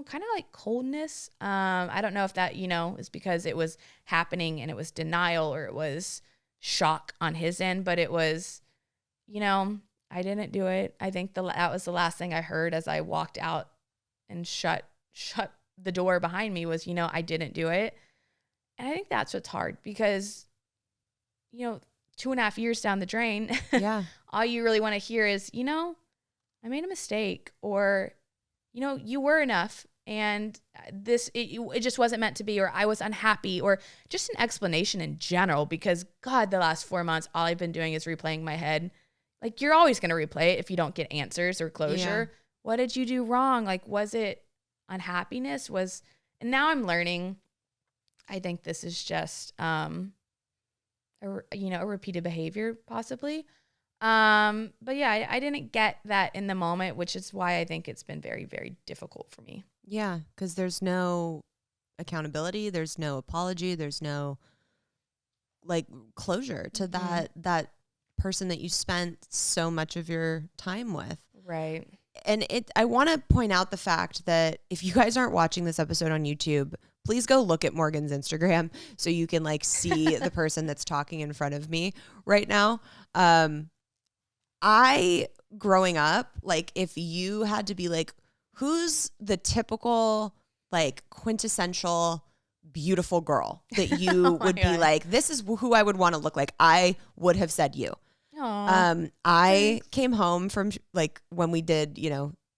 kind of like coldness. I don't know if that, is because it was happening and it was denial or it was shock on his end, but it was, I didn't do it. I think that was the last thing I heard as I walked out and shut the door behind me was, I didn't do it. And I think that's what's hard because, 2.5 years down the drain, all you really want to hear is, I made a mistake, or, you were enough and it just wasn't meant to be, or I was unhappy, or just an explanation in general, because God, the last 4 months, all I've been doing is replaying my head. Like, you're always going to replay it if you don't get answers or closure. Yeah. What did you do wrong? Like, was it unhappiness? And now I'm learning, I think this is just, a repeated behavior possibly. But yeah, I didn't get that in the moment, which is why I think it's been very, very difficult for me. Yeah, because there's no accountability, there's no apology, there's no like closure to that person that you spent so much of your time with. Right. And I want to point out the fact that if you guys aren't watching this episode on YouTube, please go look at Morgan's Instagram so you can like see the person that's talking in front of me right now. I, growing up, like if you had to be like, who's the typical like quintessential beautiful girl that you would be like, this is who I would want to look like, I would have said you. I came home from like when we did,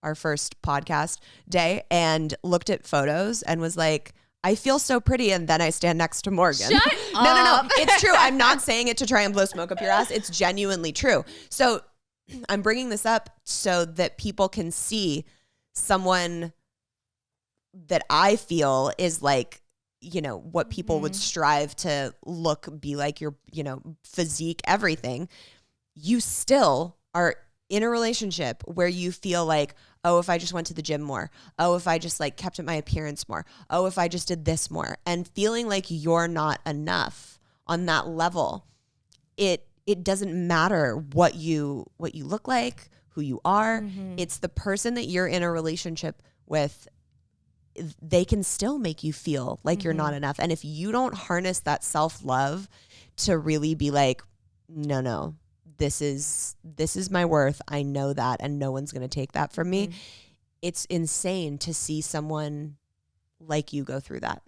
our first podcast day and looked at photos and was like, I feel so pretty. And then I stand next to Morgan. Shut up. No. It's true. I'm not saying it to try and blow smoke up your ass. It's genuinely true. So I'm bringing this up so that people can see someone that I feel is like, what people would strive to be like, your, physique, everything. You still are in a relationship where you feel like, oh, if I just went to the gym more, oh, if I just like kept at my appearance more, oh, if I just did this more, and feeling like you're not enough on that level, it doesn't matter what you look like, who you are. It's the person that you're in a relationship with. They can still make you feel like you're not enough. And if you don't harness that self-love to really be like, no, this is my worth. I know that, and no one's going to take that from me. It's insane to see someone like you go through that.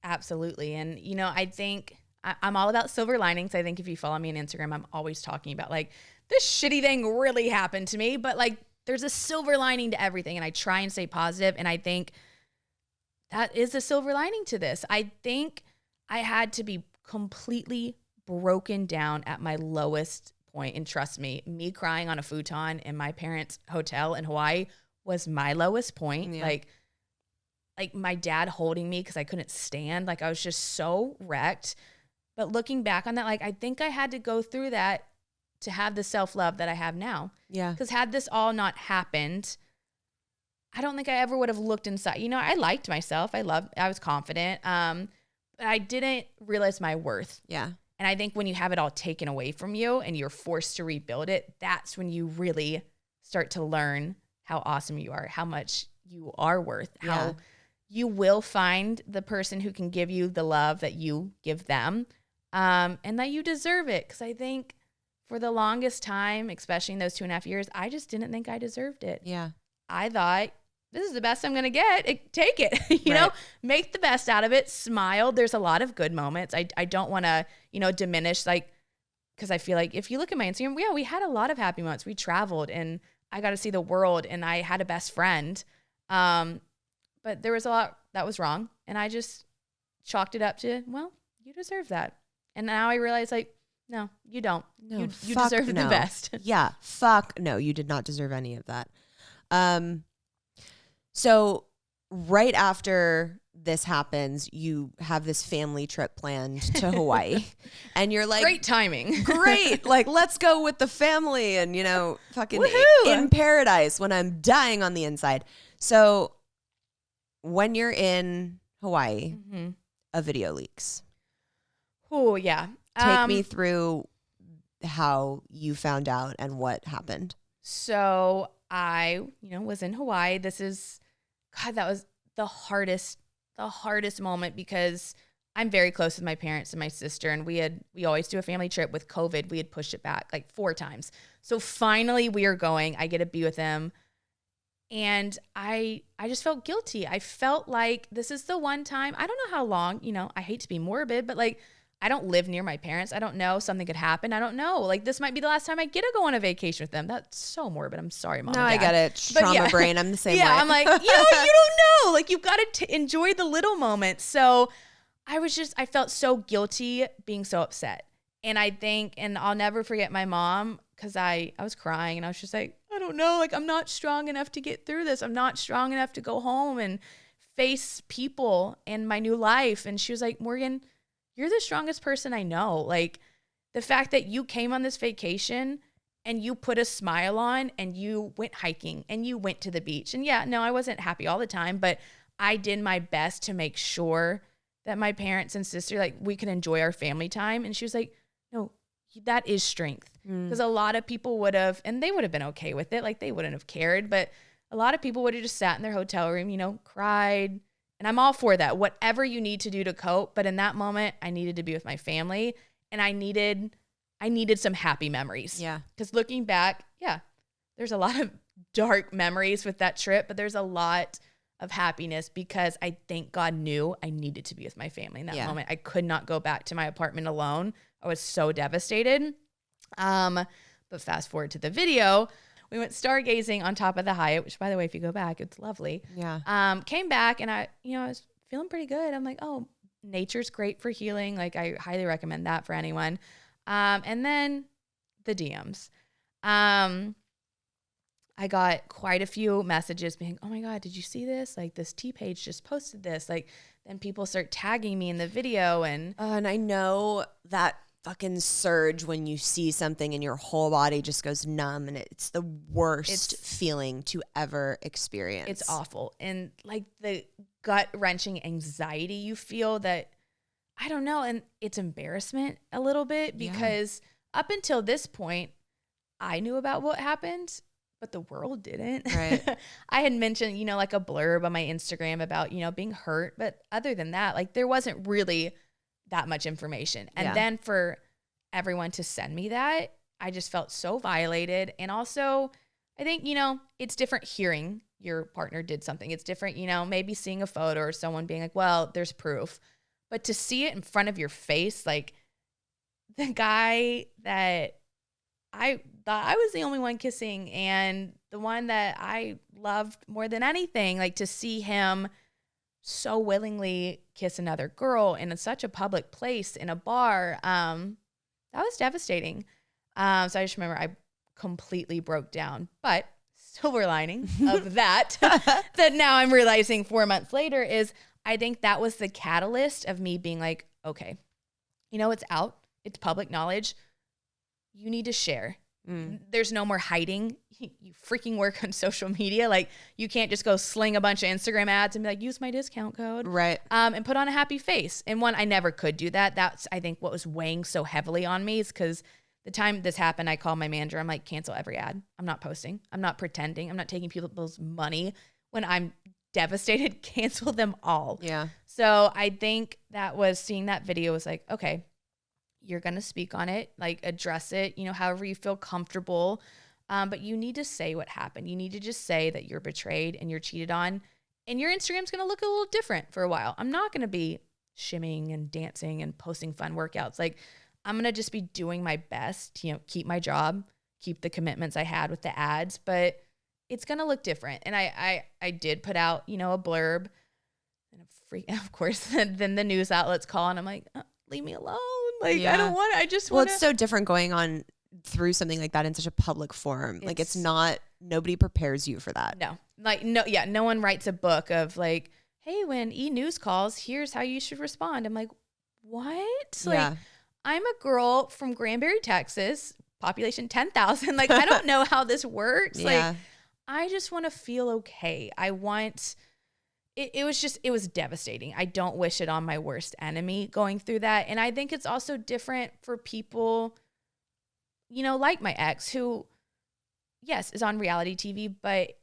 Absolutely. And, I think I'm all about silver linings. I think if you follow me on Instagram, I'm always talking about like, this shitty thing really happened to me, but like there's a silver lining to everything. And I try and stay positive. And I think that is a silver lining to this. I think I had to be completely broken down at my lowest point. And trust me crying on a futon in my parents' hotel in Hawaii was my lowest point. Yeah. Like my dad holding me because I couldn't stand. Like I was just so wrecked. But looking back on that, like I think I had to go through that to have the self-love that I have now. Yeah. Because had this all not happened, I don't think I ever would have looked inside. I liked myself. I was confident. But I didn't realize my worth. Yeah. And I think when you have it all taken away from you and you're forced to rebuild it, that's when you really start to learn how awesome you are, how much you are worth, how you will find the person who can give you the love that you give them, and that you deserve it. Because I think for the longest time, especially in those 2.5 years, I just didn't think I deserved it. Yeah. I thought, this is the best I'm going to get. Take it, you know, make the best out of it. Smile. There's a lot of good moments. I don't want to, diminish because I feel like if you look at my Instagram, we had a lot of happy moments. We traveled and I got to see the world and I had a best friend. But there was a lot that was wrong. And I just chalked it up to, well, you deserve that. And now I realize No, you don't. No, You fuck deserve no. the best. Yeah, fuck no, you did not deserve any of that. So right after this happens, you have this family trip planned to Hawaii, and you're like, Great timing. great, like let's go with the family, and fucking Woohoo! in paradise when I'm dying on the inside. So when you're in Hawaii, a video leaks. Oh yeah. Take me through how you found out and what happened. So I, was in Hawaii. That was the hardest moment because I'm very close with my parents and my sister, and we always do a family trip. With COVID, we had pushed it back like 4 times. So finally we are going. I get to be with them. And I just felt guilty. I felt like this is the one time, I don't know how long, I hate to be morbid, but like, I don't live near my parents. I don't know. Something could happen. I don't know. Like, this might be the last time I get to go on a vacation with them. That's so morbid. I'm sorry, Mom. No, and Dad. I get it. Trauma brain. I'm the same way. Yeah, I'm like, you don't know. Like, you've got to enjoy the little moments. So I felt so guilty being so upset. And I think, and I'll never forget my mom, because I was crying and I was just like, I don't know. Like, I'm not strong enough to get through this. I'm not strong enough to go home and face people and my new life. And she was like, Morgan, you're the strongest person I know. Like, the fact that you came on this vacation and you put a smile on and you went hiking and you went to the beach. And yeah, no, I wasn't happy all the time, but I did my best to make sure that my parents and sister, like, we could enjoy our family time. And she was like, no, that is strength. Because a lot of people would have, and they would have been okay with it. Like, they wouldn't have cared, but a lot of people would have just sat in their hotel room, cried. And I'm all for that. Whatever you need to do to cope. But in that moment, I needed to be with my family, and I needed some happy memories. Yeah. Because looking back, yeah, there's a lot of dark memories with that trip, but there's a lot of happiness because I think God knew I needed to be with my family in that moment. I could not go back to my apartment alone. I was so devastated. But fast forward to the video. We went stargazing on top of the Hyatt, which, by the way, if you go back, it's lovely. Yeah. Came back and I was feeling pretty good. I'm like, oh, nature's great for healing. Like, I highly recommend that for anyone. And then the DMs. I got quite a few messages being, oh my God, did you see this? Like, this T page just posted this. Like, then people start tagging me in the video. And I know that fucking surge when you see something and your whole body just goes numb, and it's the worst feeling to ever experience. It's awful. And like the gut-wrenching anxiety you feel that, I don't know, and it's embarrassment a little bit because up until this point, I knew about what happened, but the world didn't. Right. I had mentioned, like a blurb on my Instagram about, being hurt. But other than that, like, there wasn't really that much information. And then for everyone to send me that, I just felt so violated. And also, I think, it's different hearing your partner did something. It's different, maybe seeing a photo or someone being like, well, there's proof. But to see it in front of your face, like the guy that I thought I was the only one kissing and the one that I loved more than anything, like to see him so willingly kiss another girl in such a public place in a bar, that was devastating. So I just remember I completely broke down. But silver lining of that, that now I'm realizing 4 months later is I think that was the catalyst of me being like, okay, it's out. It's public knowledge. You need to share. There's no more hiding. You freaking work on social media. Like, you can't just go sling a bunch of Instagram ads and be like, use my discount code. Right. And put on a happy face. And I never could do that. That's, I think, what was weighing so heavily on me is because the time this happened, I called my manager. I'm like, cancel every ad. I'm not posting. I'm not pretending. I'm not taking people's money when I'm devastated. Cancel them all. Yeah. So I think that was seeing that video was like, okay, you're going to speak on it, like address it, however you feel comfortable. But you need to say what happened. You need to just say that you're betrayed and you're cheated on, and your Instagram's going to look a little different for a while. I'm not going to be shimmying and dancing and posting fun workouts. Like, I'm going to just be doing my best to, keep my job, keep the commitments I had with the ads, but it's going to look different. And I did put out, a blurb, and of course, then the news outlets call and I'm like, leave me alone. Like, Yeah. I don't want it. I just Well, want it's so different going on through something like that in such a public forum. Like, it's not, nobody prepares you for that. No. Like, no one writes a book of like, hey, when E-News calls, here's how you should respond. I'm like, what? Yeah. Like, I'm a girl from Granbury, Texas, population 10,000. Like, I don't know how this works. Yeah. Like, I just want to feel okay. I want, it was devastating. I don't wish it on my worst enemy going through that. And I think it's also different for people, you know, like my ex who, yes, is on reality TV, but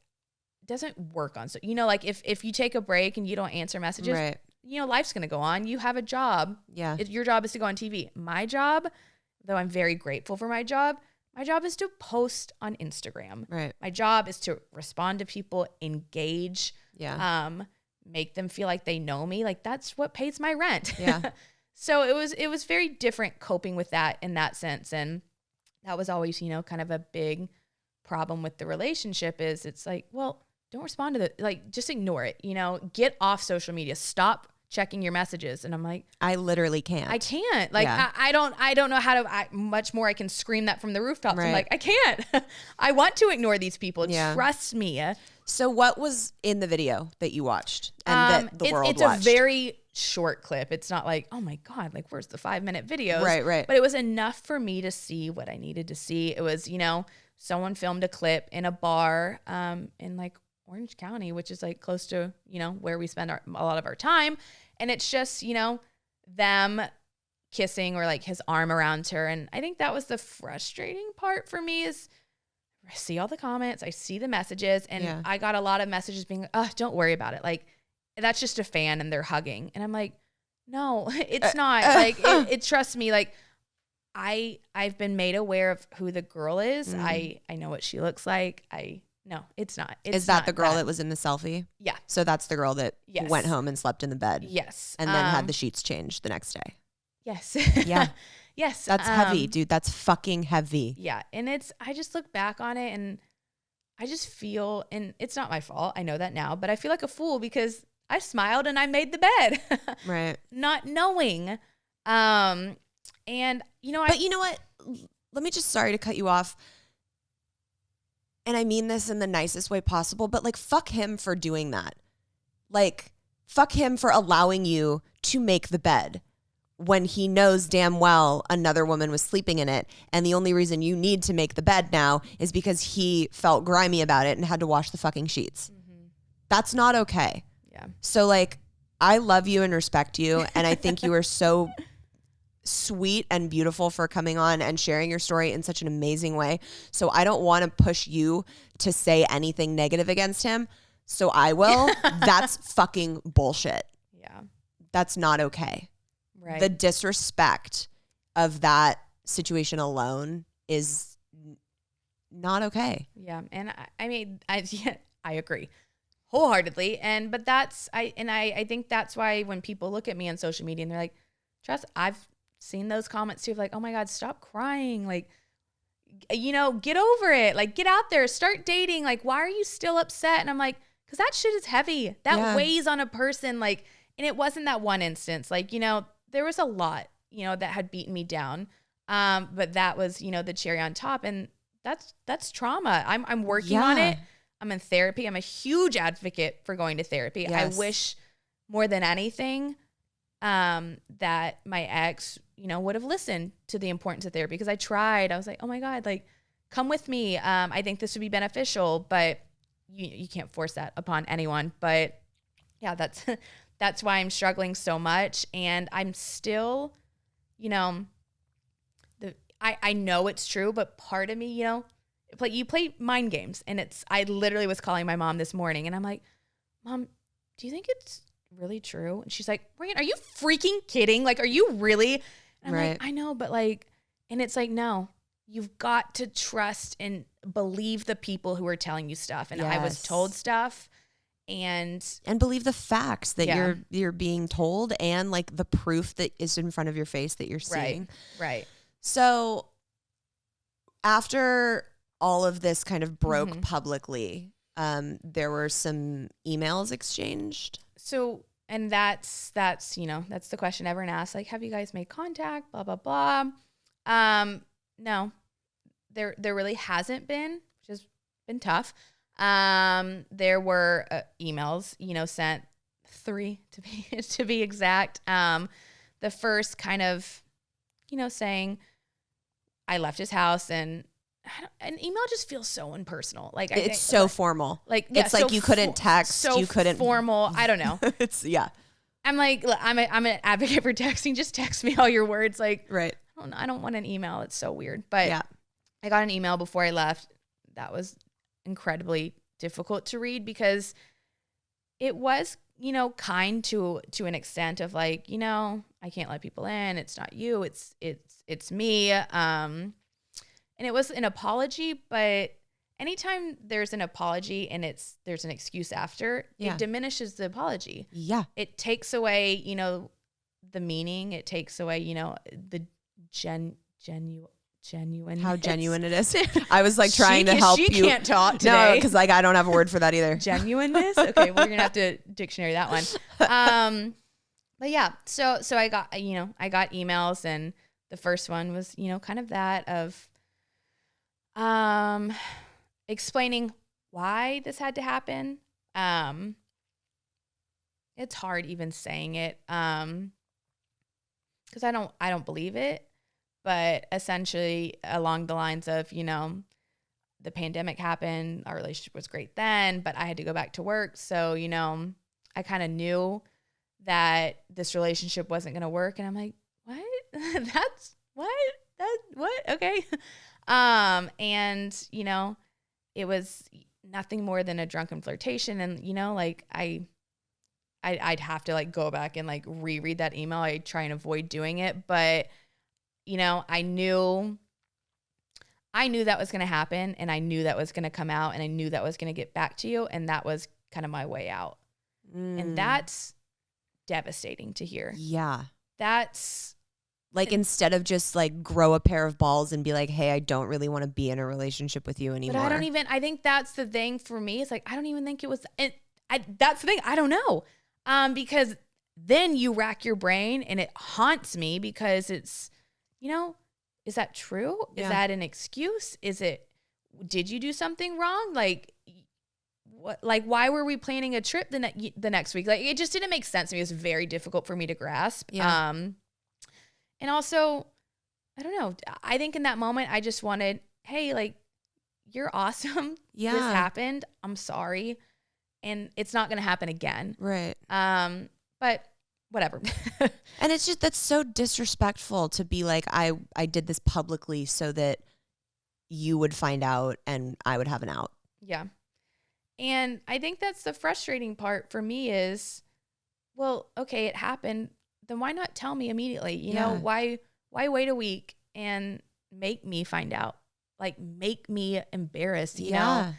doesn't work on. So, you know, like if you take a break and you don't answer messages, Right. you know, life's going to go on. You have a job. Yeah. Your job is to go on TV. My job, though I'm very grateful for my job is to post on Instagram. Right. My job is to respond to people, engage, Yeah. make them feel like they know me. Like, that's what pays my rent. Yeah. So it was very different coping with that in that sense. And that was always, you know, kind of a big problem with the relationship is it's like, well, don't respond to the, like, just ignore it, you know, get off social media, stop checking your messages. And I'm like, I literally can't. I can't. Like, Yeah. I don't know how to, much more I can scream that from the rooftops. Right. I'm like, I can't. I want to ignore these people. Yeah. Trust me. So what was in the video that you watched and that the world it's watched? a very short clip. It's not like, oh my God, like, where's the 5-minute videos? Right. But it was enough for me to see what I needed to see. It was, you know, someone filmed a clip in a bar in like Orange County, which is like close to, you know, where we spend a lot of our time. And it's just, you know, them kissing or like his arm around her. And I think that was the frustrating part for me is I see all the comments, I see the messages, and Yeah. I got a lot of messages being like, oh, don't worry about it. Like, that's just a fan and they're hugging. And I'm like, no, it's not. Like, it trust me, like, I've been made aware of who the girl is. I know what she looks like. No, it's not. It's Is that not the girl that was in the selfie? Yeah. So that's the girl that Yes. went home and slept in the bed. Yes. And then had the sheets changed the next day. Yes. Yeah. Yes. That's heavy, dude. That's fucking heavy. Yeah. And I just look back on it and I just feel, and it's not my fault. I know that now, but I feel like a fool because I smiled and I made the bed. Right. Not knowing. And you know, But you know what? Let me just, sorry to cut you off. And I mean this in the nicest way possible, but like, fuck him for doing that. Like, fuck him for allowing you to make the bed when he knows damn well another woman was sleeping in it. And the only reason you need to make the bed now is because he felt grimy about it and had to wash the fucking sheets. Mm-hmm. That's not okay. Yeah. So like, I love you and respect you. And I think you are so sweet and beautiful for coming on and sharing your story in such an amazing way. So I don't want to push you to say anything negative against him. So I will. That's fucking bullshit. Yeah. That's not okay. Right. The disrespect of that situation alone is not okay. Yeah. And I mean, I agree wholeheartedly. But I think that's why when people look at me on social media and they're like, trust, I've seen those comments too of like, oh my God, stop crying. Like, you know, get over it. Like, get out there, start dating. Like, why are you still upset? And I'm like, because that shit is heavy. That weighs on a person. Like, and it wasn't that one instance. Like, you know, there was a lot, you know, that had beaten me down. But that was, you know, the cherry on top. And that's trauma. I'm working on it. I'm in therapy. I'm a huge advocate for going to therapy. Yes. I wish more than anything that my ex, you know, would have listened to the importance of therapy because I tried. I was like, oh my God, like, come with me. I think this would be beneficial, but you can't force that upon anyone. But yeah, that's why I'm struggling so much. And I'm still, you know, I know it's true, but part of me, you know, you play mind games. And I literally was calling my mom this morning and I'm like, Mom, do you think it's really true? And she's like, Reagan, are you freaking kidding? Like, are you really? And I'm like, I know, but like, and it's like, no, you've got to trust and believe the people who are telling you stuff. And I was told stuff and believe the facts that you're being told and like the proof that is in front of your face that you're seeing. Right. So after all of this kind of broke publicly, there were some emails exchanged. So And that's the question everyone asks, like, have you guys made contact? Blah, blah, blah. No, there really hasn't been, which has been tough. There were emails, sent 3 to be exact. The first kind of, saying I left his house, and an email just feels so impersonal. Like it's so formal. Like it's like you couldn't text. So you couldn't formal. I don't know. I'm like, look, I'm an advocate for texting. Just text me all your words. Like, right. I don't want an email. It's so weird. But yeah. I got an email before I left. That was incredibly difficult to read because it was, kind to an extent of like, I can't let people in. It's not you. It's me. And it was an apology, but anytime there's an apology and there's an excuse after, it diminishes the apology. Yeah. It takes away, the meaning. It takes away, the genuine. How genuine it is. I was like trying to help you. She can't talk today. No, because like I don't have a word for that either. Genuineness? Okay, well, you're going to have to dictionary that one. But yeah, so I got, I got emails, and the first one was, kind of that of explaining why this had to happen. It's hard even saying it because I don't believe it, but essentially along the lines of, the pandemic happened, our relationship was great then, but I had to go back to work. So, I kind of knew that this relationship wasn't going to work. And I'm like, what? What? Okay. And, it was nothing more than a drunken flirtation. And, like I'd have to like go back and like reread that email. I try and avoid doing it, but I knew that was going to happen, and I knew that was going to come out, and I knew that was going to get back to you. And that was kind of my way out. And that's devastating to hear. Yeah. That's like, instead of just like grow a pair of balls and be like, hey, I don't really want to be in a relationship with you anymore. But I think that's the thing for me. It's like, I don't even think it was, that's the thing. I don't know. Because then you rack your brain and it haunts me because it's, is that true? Yeah. Is that an excuse? Did you do something wrong? Like, what? Like, why were we planning a trip the next week? Like, it just didn't make sense to me. It was very difficult for me to grasp. Yeah. And also, I don't know. I think in that moment, I just wanted, hey, like, you're awesome. Yeah. This happened. I'm sorry. And it's not going to happen again. Right. But whatever. And it's just, that's so disrespectful to be like, I did this publicly so that you would find out and I would have an out. Yeah. And I think that's the frustrating part for me is, well, okay, it happened. Then why not tell me immediately? You know, why wait a week and make me find out? Like, make me embarrassed, you know?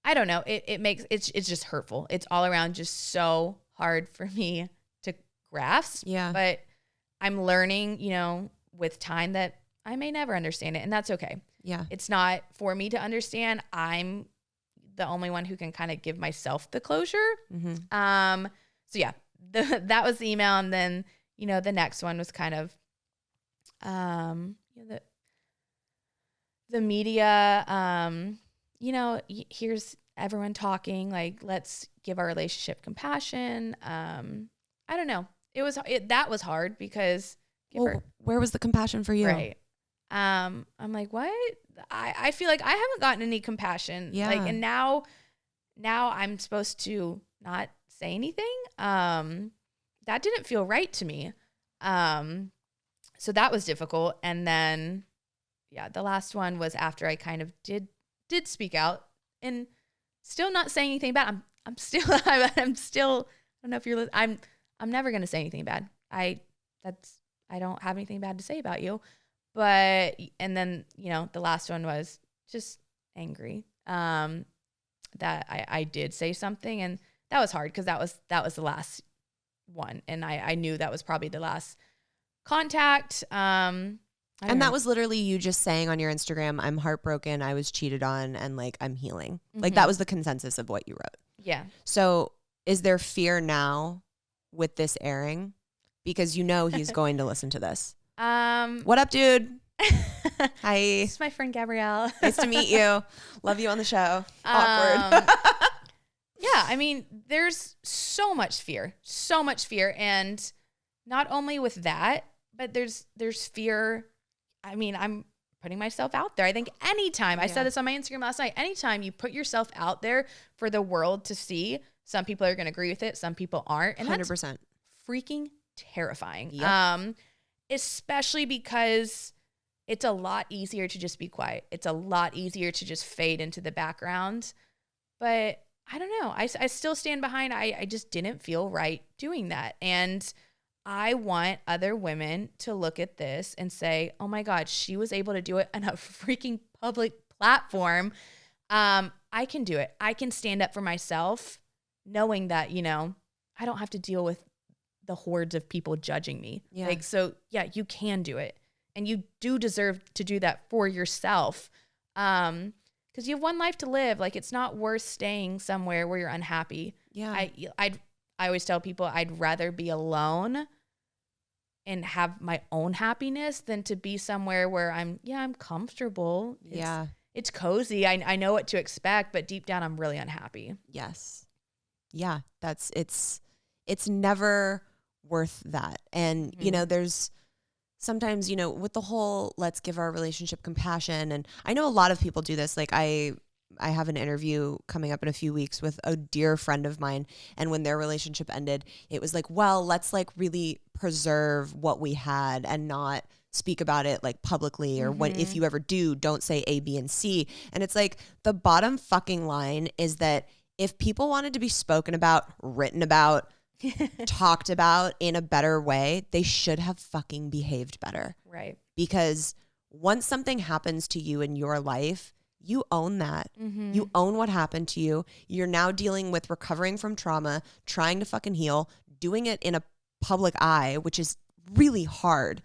I don't know. It's just hurtful. It's all around just so hard for me to grasp. Yeah. But I'm learning, with time that I may never understand it, and that's okay. Yeah. It's not for me to understand. I'm the only one who can kind of give myself the closure. Mm-hmm. So yeah, that was the email. And then, the next one was kind of, the media, here's everyone talking, like, let's give our relationship compassion. I don't know. That was hard because where was the compassion for you? Right. I'm like, what? I feel like I haven't gotten any compassion. Yeah. Like, and now I'm supposed to not say anything. That didn't feel right to me. So that was difficult. And then, the last one was after I kind of did speak out and still not saying anything bad. I'm still, I don't know if you're listening. I'm never going to say anything bad. I don't have anything bad to say about you. But, and then, the last one was just angry, that I did say something, and that was hard because that was the last one. And I knew that was probably the last contact. And that was literally you just saying on your Instagram, I'm heartbroken, I was cheated on, and like, I'm healing. Mm-hmm. Like, that was the consensus of what you wrote. Yeah. So is there fear now with this airing? Because you know he's going to listen to this. Um, What up, dude? Hi. This is my friend Gabrielle. Nice to meet you. Love you on the show. Awkward. Yeah, I mean, there's so much fear, and not only with that, but there's fear. I mean, I'm putting myself out there. I think anytime, I said this on my Instagram last night, anytime you put yourself out there for the world to see, some people are going to agree with it, some people aren't, and 100%. that's freaking terrifying. Yep. Especially because it's a lot easier to just be quiet. It's a lot easier to just fade into the background. But I don't know. I still stand behind. I just didn't feel right doing that. And I want other women to look at this and say, oh my God, she was able to do it on a freaking public platform. I can do it. I can stand up for myself knowing that, you know, I don't have to deal with the hordes of people judging me. Yeah. Like, so yeah, you can do it. And you do deserve to do that for yourself. Because you have one life to live. Like, it's not worth staying somewhere where you're unhappy. Yeah. I always tell people I'd rather be alone and have my own happiness than to be somewhere where I'm comfortable. It's cozy. I know what to expect, but deep down I'm really unhappy. Yes. Yeah. It's never worth that. And, you know, there's sometimes, you know, with the whole let's give our relationship compassion. And I know a lot of people do this. Like I have an interview coming up in a few weeks with a dear friend of mine. And when their relationship ended, it was like, well, let's like really preserve what we had and not speak about it like publicly, or what if you ever do, don't say A, B, and C. And it's like the bottom fucking line is that if people wanted to be spoken about, written about, talked about in a better way, they should have fucking behaved better. Right. Because once something happens to you in your life, you own that. You own what happened to you. You're now dealing with recovering from trauma, trying to fucking heal, doing it in a public eye, which is really hard.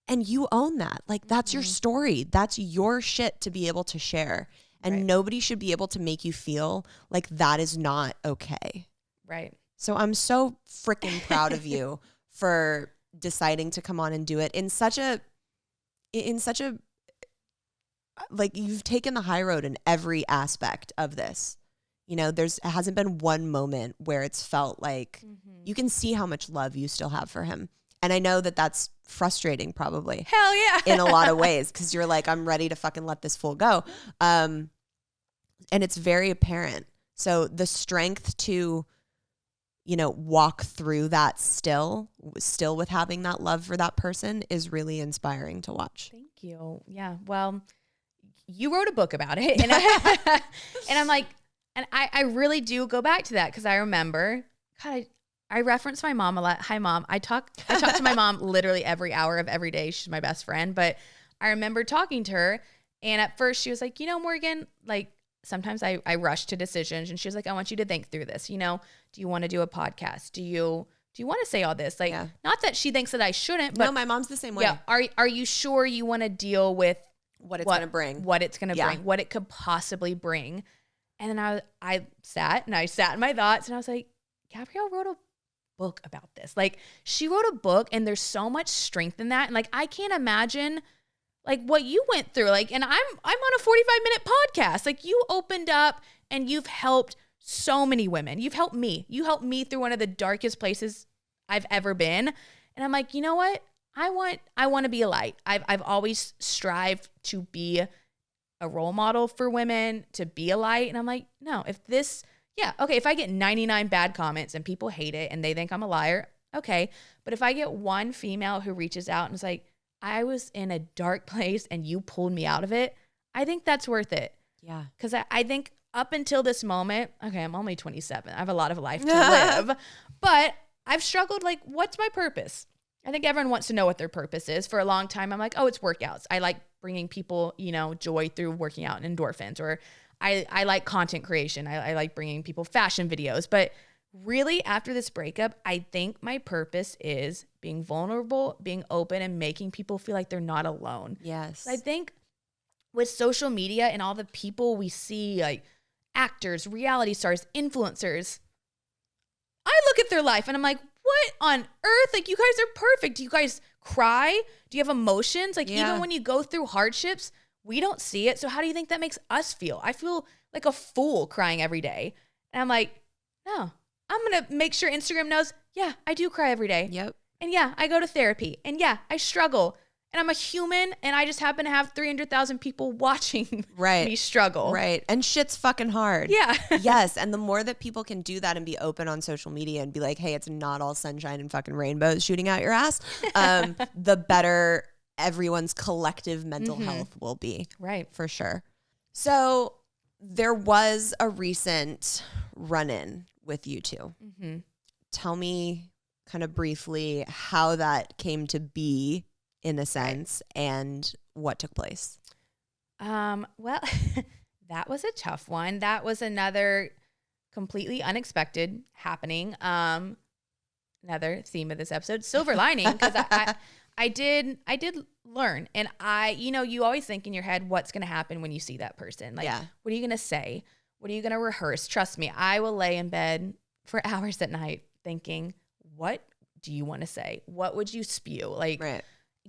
And you own that. Like, that's your story. That's your shit to be able to share. And nobody should be able to make you feel like that is not okay. Right. So I'm so freaking proud of you for deciding to come on and do it in such a like, you've taken the high road in every aspect of this. You know, it hasn't been one moment where it's felt like you can see how much love you still have for him. And I know that that's frustrating probably. Hell yeah. In a lot of ways, because you're like, I'm ready to fucking let this fool go. And it's very apparent. So the strength to, you know, walk through that still with having that love for that person is really inspiring to watch. Thank you. Yeah. Well, you wrote a book about it. And, and I'm like, and I really do go back to that because I remember, God, I reference my mom a lot. Hi, Mom. I talk to my mom literally every hour of every day. She's my best friend. But I remember talking to her. And at first she was like, you know, Morgan, like, sometimes I rush to decisions, and she was like, I want you to think through this. You know, do you want to do a podcast? Do you want to say all this? Like, not that she thinks that I shouldn't, but no, my mom's the same way. Yeah. Are you sure you want to deal with what it's going to bring, what it's going to bring, what it could possibly bring? And then I sat in my thoughts, and I was like, Gabrielle wrote a book about this. Like, she wrote a book, and there's so much strength in that. And like, I can't imagine like what you went through. Like, and I'm on a 45-minute podcast. Like, you opened up and you've helped so many women. You've helped me. You helped me through one of the darkest places I've ever been. And I'm like, you know what? I want to be a light. I've always strived to be a role model for women, to be a light. And I'm like, no, if I get 99 bad comments and people hate it and they think I'm a liar, okay. But if I get one female who reaches out and is like, I was in a dark place and you pulled me out of it, I think that's worth it. Yeah. Because I think up until this moment, okay, I'm only 27. I have a lot of life to live, but I've struggled, like, what's my purpose? I think everyone wants to know what their purpose is. For a long time, I'm like, oh, it's workouts. I like bringing people, you know, joy through working out and endorphins. Or I like content creation. I like bringing people fashion videos. But really, after this breakup, I think my purpose is being vulnerable, being open, and making people feel like they're not alone. Yes. I think with social media and all the people we see, like actors, reality stars, influencers, I look at their life and I'm like, what on earth? Like, you guys are perfect. Do you guys cry? Do you have emotions? Like, even when you go through hardships, we don't see it. So how do you think that makes us feel? I feel like a fool crying every day. And I'm like, no, I'm going to make sure Instagram knows, yeah, I do cry every day. Yep. And yeah, I go to therapy. And yeah, I struggle. And I'm a human, and I just happen to have 300,000 people watching me struggle. Right. And shit's fucking hard. Yeah. Yes. And the more that people can do that and be open on social media and be like, hey, it's not all sunshine and fucking rainbows shooting out your ass, the better everyone's collective mental health will be. Right. For sure. So there was a recent run-in with you two. Mm-hmm. Tell me kind of briefly how that came to be, in a sense, and what took place. Well, that was a tough one. That was another completely unexpected happening. Another theme of this episode, silver lining, because I did learn, and you always think in your head, what's going to happen when you see that person? Like, what are you going to say? What are you going to rehearse? Trust me, I will lay in bed for hours at night thinking, what do you want to say? What would you spew? Like,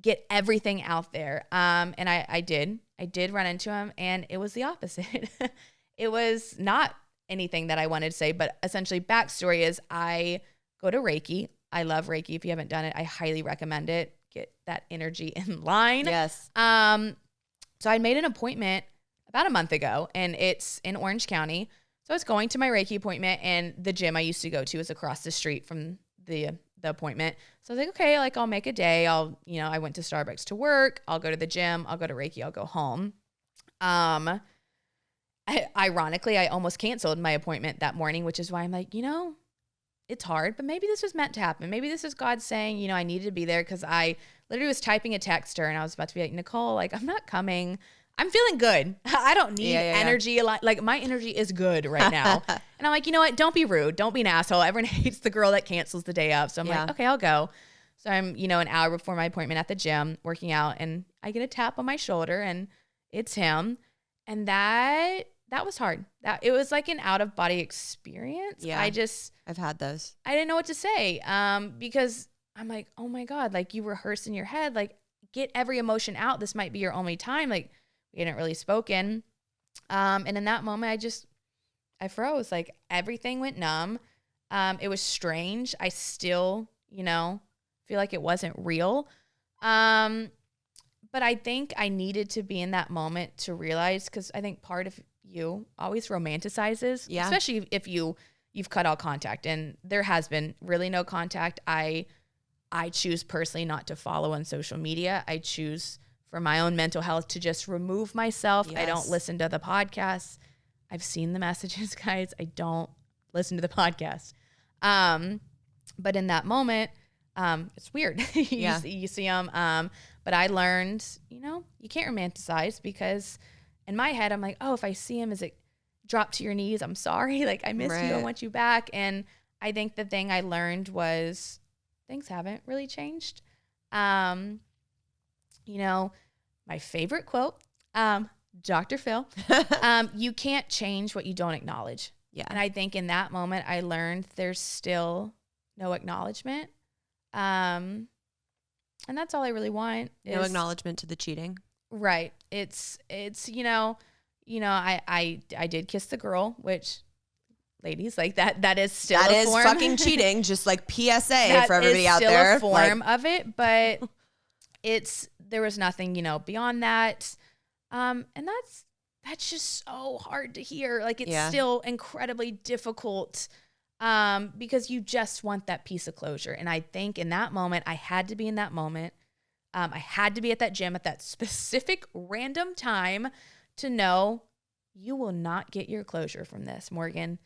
get everything out there. And I did run into him, and it was the opposite. It was not anything that I wanted to say, but essentially backstory is I go to Reiki. I love Reiki. If you haven't done it, I highly recommend it. Get that energy in line. Yes. So I made an appointment about a month ago, and it's in Orange County. So I was going to my Reiki appointment, and the gym I used to go to is across the street from the appointment. So I was like, okay, like, I'll make a day. I went to Starbucks to work. I'll go to the gym. I'll go to Reiki. I'll go home. Ironically, I almost canceled my appointment that morning, which is why I'm like, it's hard, but maybe this was meant to happen. Maybe this is God saying, I needed to be there, because I literally was typing a text to her, and I was about to be like, Nicole, like, I'm not coming. I'm feeling good. I don't need energy. Like, my energy is good right now. And I'm like, you know what? Don't be rude. Don't be an asshole. Everyone hates the girl that cancels the day of. So I'm like, okay, I'll go. So I'm, an hour before my appointment at the gym working out, and I get a tap on my shoulder, and it's him. And that was hard. It was like an out of body experience. Yeah. I've had those. I didn't know what to say. Because I'm like, oh my God, like, you rehearse in your head, like, get every emotion out. This might be your only time. Like, we hadn't really spoken. And in that moment, I froze. Like, everything went numb. It was strange. I still, feel like it wasn't real. But I think I needed to be in that moment to realize, because I think part of you always romanticizes, especially if you've cut all contact, and there has been really no contact. I choose personally not to follow on social media. I choose, for my own mental health, to just remove myself. Yes. I don't listen to the podcasts. I've seen the messages, guys. I don't listen to the podcast. But in that moment, it's weird. You see them. But I learned, you can't romanticize, because in my head, I'm like, oh, if I see him, is it drop to your knees? I'm sorry. Like, I miss you. I want you back. And I think the thing I learned was things haven't really changed. My favorite quote, Dr. Phil, you can't change what you don't acknowledge. Yeah. And I think in that moment, I learned there's still no acknowledgement. And that's all I really want. No acknowledgement to the cheating. Right. It's I did kiss the girl, which, ladies, like, that is still a form. Fucking cheating, just like PSA for everybody out there. Still a form of it, but there was nothing, beyond that. And that's just so hard to hear. Like, it's still incredibly difficult, because you just want that piece of closure. And I think in that moment, I had to be in that moment. I had to be at that gym at that specific random time to know you will not get your closure from this, Morgan.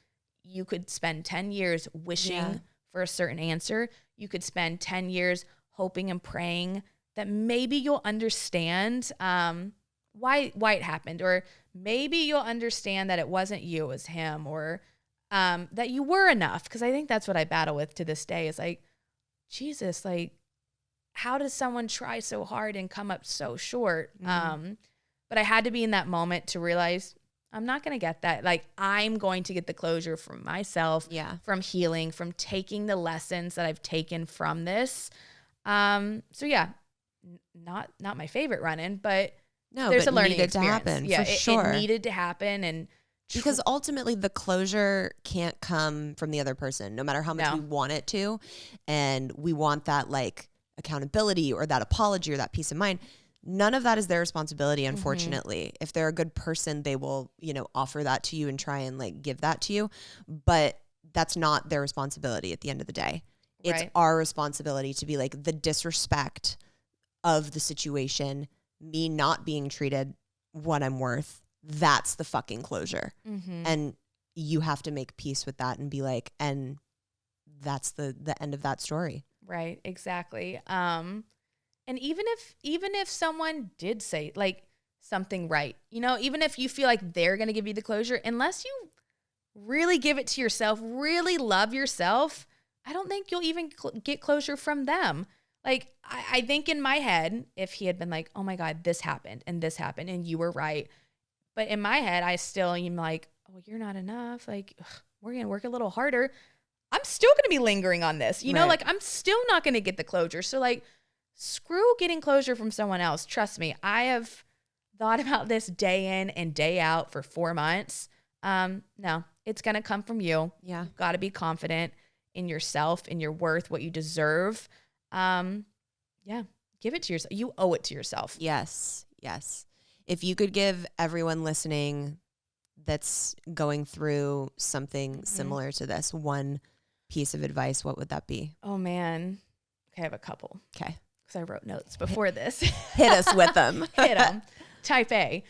You could spend 10 years wishing for a certain answer. You could spend 10 years hoping and praying that maybe you'll understand why it happened, or maybe you'll understand that it wasn't you, it was him, or that you were enough. Because I think that's what I battle with to this day, is like, Jesus, like, how does someone try so hard and come up so short? Mm-hmm. But I had to be in that moment to realize I'm not going to get that. Like, I'm going to get the closure from myself, from healing, from taking the lessons that I've taken from this. So yeah, not my favorite run-in, but there's a learning experience. To happen, yeah, for sure. It needed to happen. And because ultimately the closure can't come from the other person, no matter how much we want it to. And we want that like accountability or that apology or that peace of mind. None of that is their responsibility, unfortunately. If they're a good person, they will, offer that to you and try and like give that to you. But that's not their responsibility at the end of the day. It's our responsibility to be like the disrespect of the situation, me not being treated what I'm worth. That's the fucking closure. And you have to make peace with that and be like, and that's the end of that story. Right. Exactly. And even if someone did say like something right, even if you feel like they're going to give you the closure, unless you really give it to yourself, really love yourself, I don't think you'll even get closure from them. Like, I think in my head, if he had been like, oh my God, this happened and you were right. But in my head, I still am like, oh, you're not enough. Like, we're going to work a little harder. I'm still going to be lingering on this, like I'm still not going to get the closure. So like, screw getting closure from someone else. Trust me, I have thought about this day in and day out for 4 months. No, it's going to come from you. Yeah. You've got to be confident in yourself, in your worth, what you deserve. Give it to yourself. You owe it to yourself. Yes. If you could give everyone listening that's going through something similar to this one piece of advice, what would that be? Oh man. Okay, I have a couple. Okay. Because I wrote notes before this. Hit us with them. Hit them. Type A.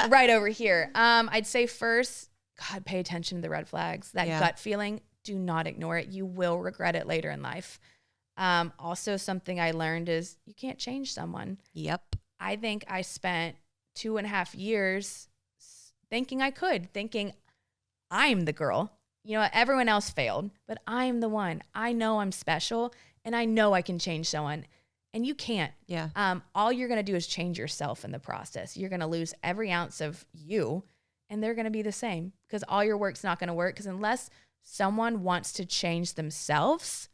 Right over here. I'd say first, God, pay attention to the red flags. That gut feeling, do not ignore it. You will regret it later in life. Also, something I learned is you can't change someone. Yep. I think I spent 2.5 years thinking I'm the girl. Everyone else failed, but I'm the one. I know I'm special and I know I can change someone. And you can't. Yeah. All you're going to do is change yourself in the process. You're going to lose every ounce of you and they're going to be the same because all your work's not going to work because unless someone wants to change themselves,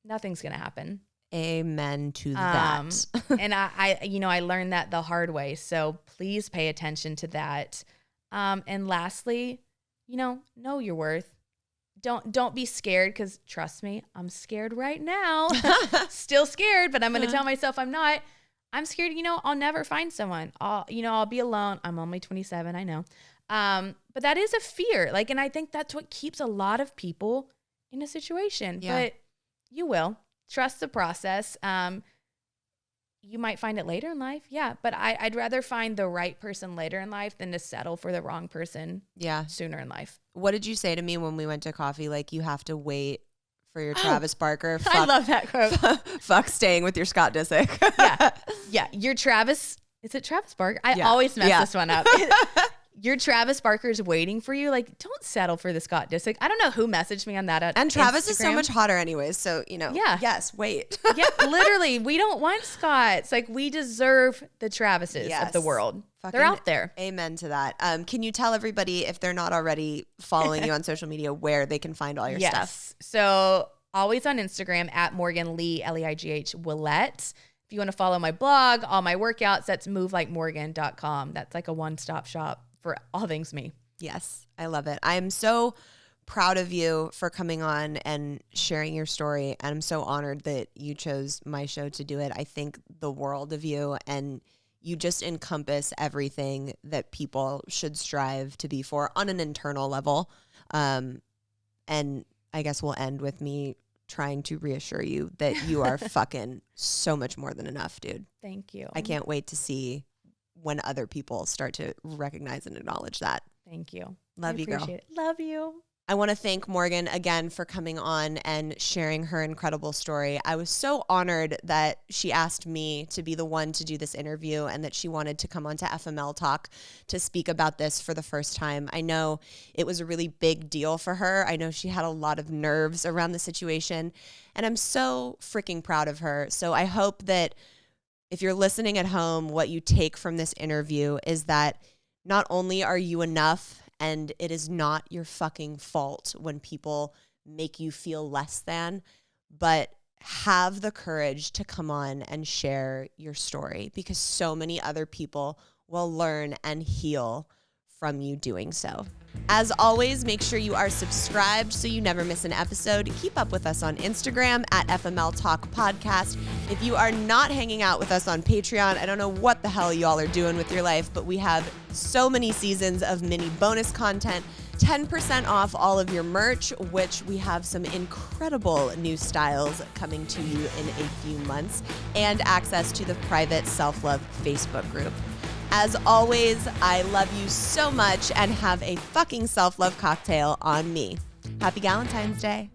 nothing's going to happen. Amen to that. And I learned that the hard way. So please pay attention to that. And lastly, know your worth. Don't be scared because trust me, I'm scared right now. Still scared, but I'm going to tell myself I'm not. I'm scared, I'll never find someone. I'll be alone. I'm only 27, I know. But that is a fear. Like, and I think that's what keeps a lot of people in a situation. Yeah. But you will. Trust the process. You might find it later in life. Yeah. But I'd rather find the right person later in life than to settle for the wrong person sooner in life. What did you say to me when we went to coffee? Like, you have to wait for your Travis Barker. I love that quote. Fuck staying with your Scott Disick. Yeah. Your Travis. Is it Travis Barker? I always mess this one up. Your Travis Barker is waiting for you. Like, don't settle for the Scott Disick. I don't know who messaged me on that. And Travis is so much hotter anyways. So, yes, wait. Yeah, literally. We don't want Scotts. Like, we deserve the Travises of the world. They're out there. Amen to that. Can you tell everybody, if they're not already following you on social media, where they can find all your stuff? So always on Instagram at Morgan Lee, Leigh Willett. If you want to follow my blog, all my workouts, that's movelikeMorgan.com. That's like a one-stop shop for all things me. Yes, I love it. I am so proud of you for coming on and sharing your story. And I'm so honored that you chose my show to do it. I think the world of you, and you just encompass everything that people should strive to be for on an internal level. And I guess we'll end with me trying to reassure you that you are fucking so much more than enough, dude. Thank you. I can't wait to see when other people start to recognize and acknowledge that. Thank you. Love you, girl. Appreciate it. Love you. I want to thank Morgan again for coming on and sharing her incredible story. I was so honored that she asked me to be the one to do this interview and that she wanted to come on to FMLTalk to speak about this for the first time. I know it was a really big deal for her. I know she had a lot of nerves around the situation, and I'm so freaking proud of her. So I hope that if you're listening at home, what you take from this interview is that Not only are you enough, and it is not your fucking fault when people make you feel less than, but have the courage to come on and share your story, because so many other people will learn and heal from you doing so. As always, make sure you are subscribed so you never miss an episode. Keep up with us on Instagram at FMLTalk Podcast. If you are not hanging out with us on Patreon, I don't know what the hell y'all are doing with your life, but we have so many seasons of mini bonus content, 10% off all of your merch, which we have some incredible new styles coming to you in a few months, and access to the private self-love Facebook group. As always, I love you so much, and have a fucking self-love cocktail on me. Happy Valentine's Day.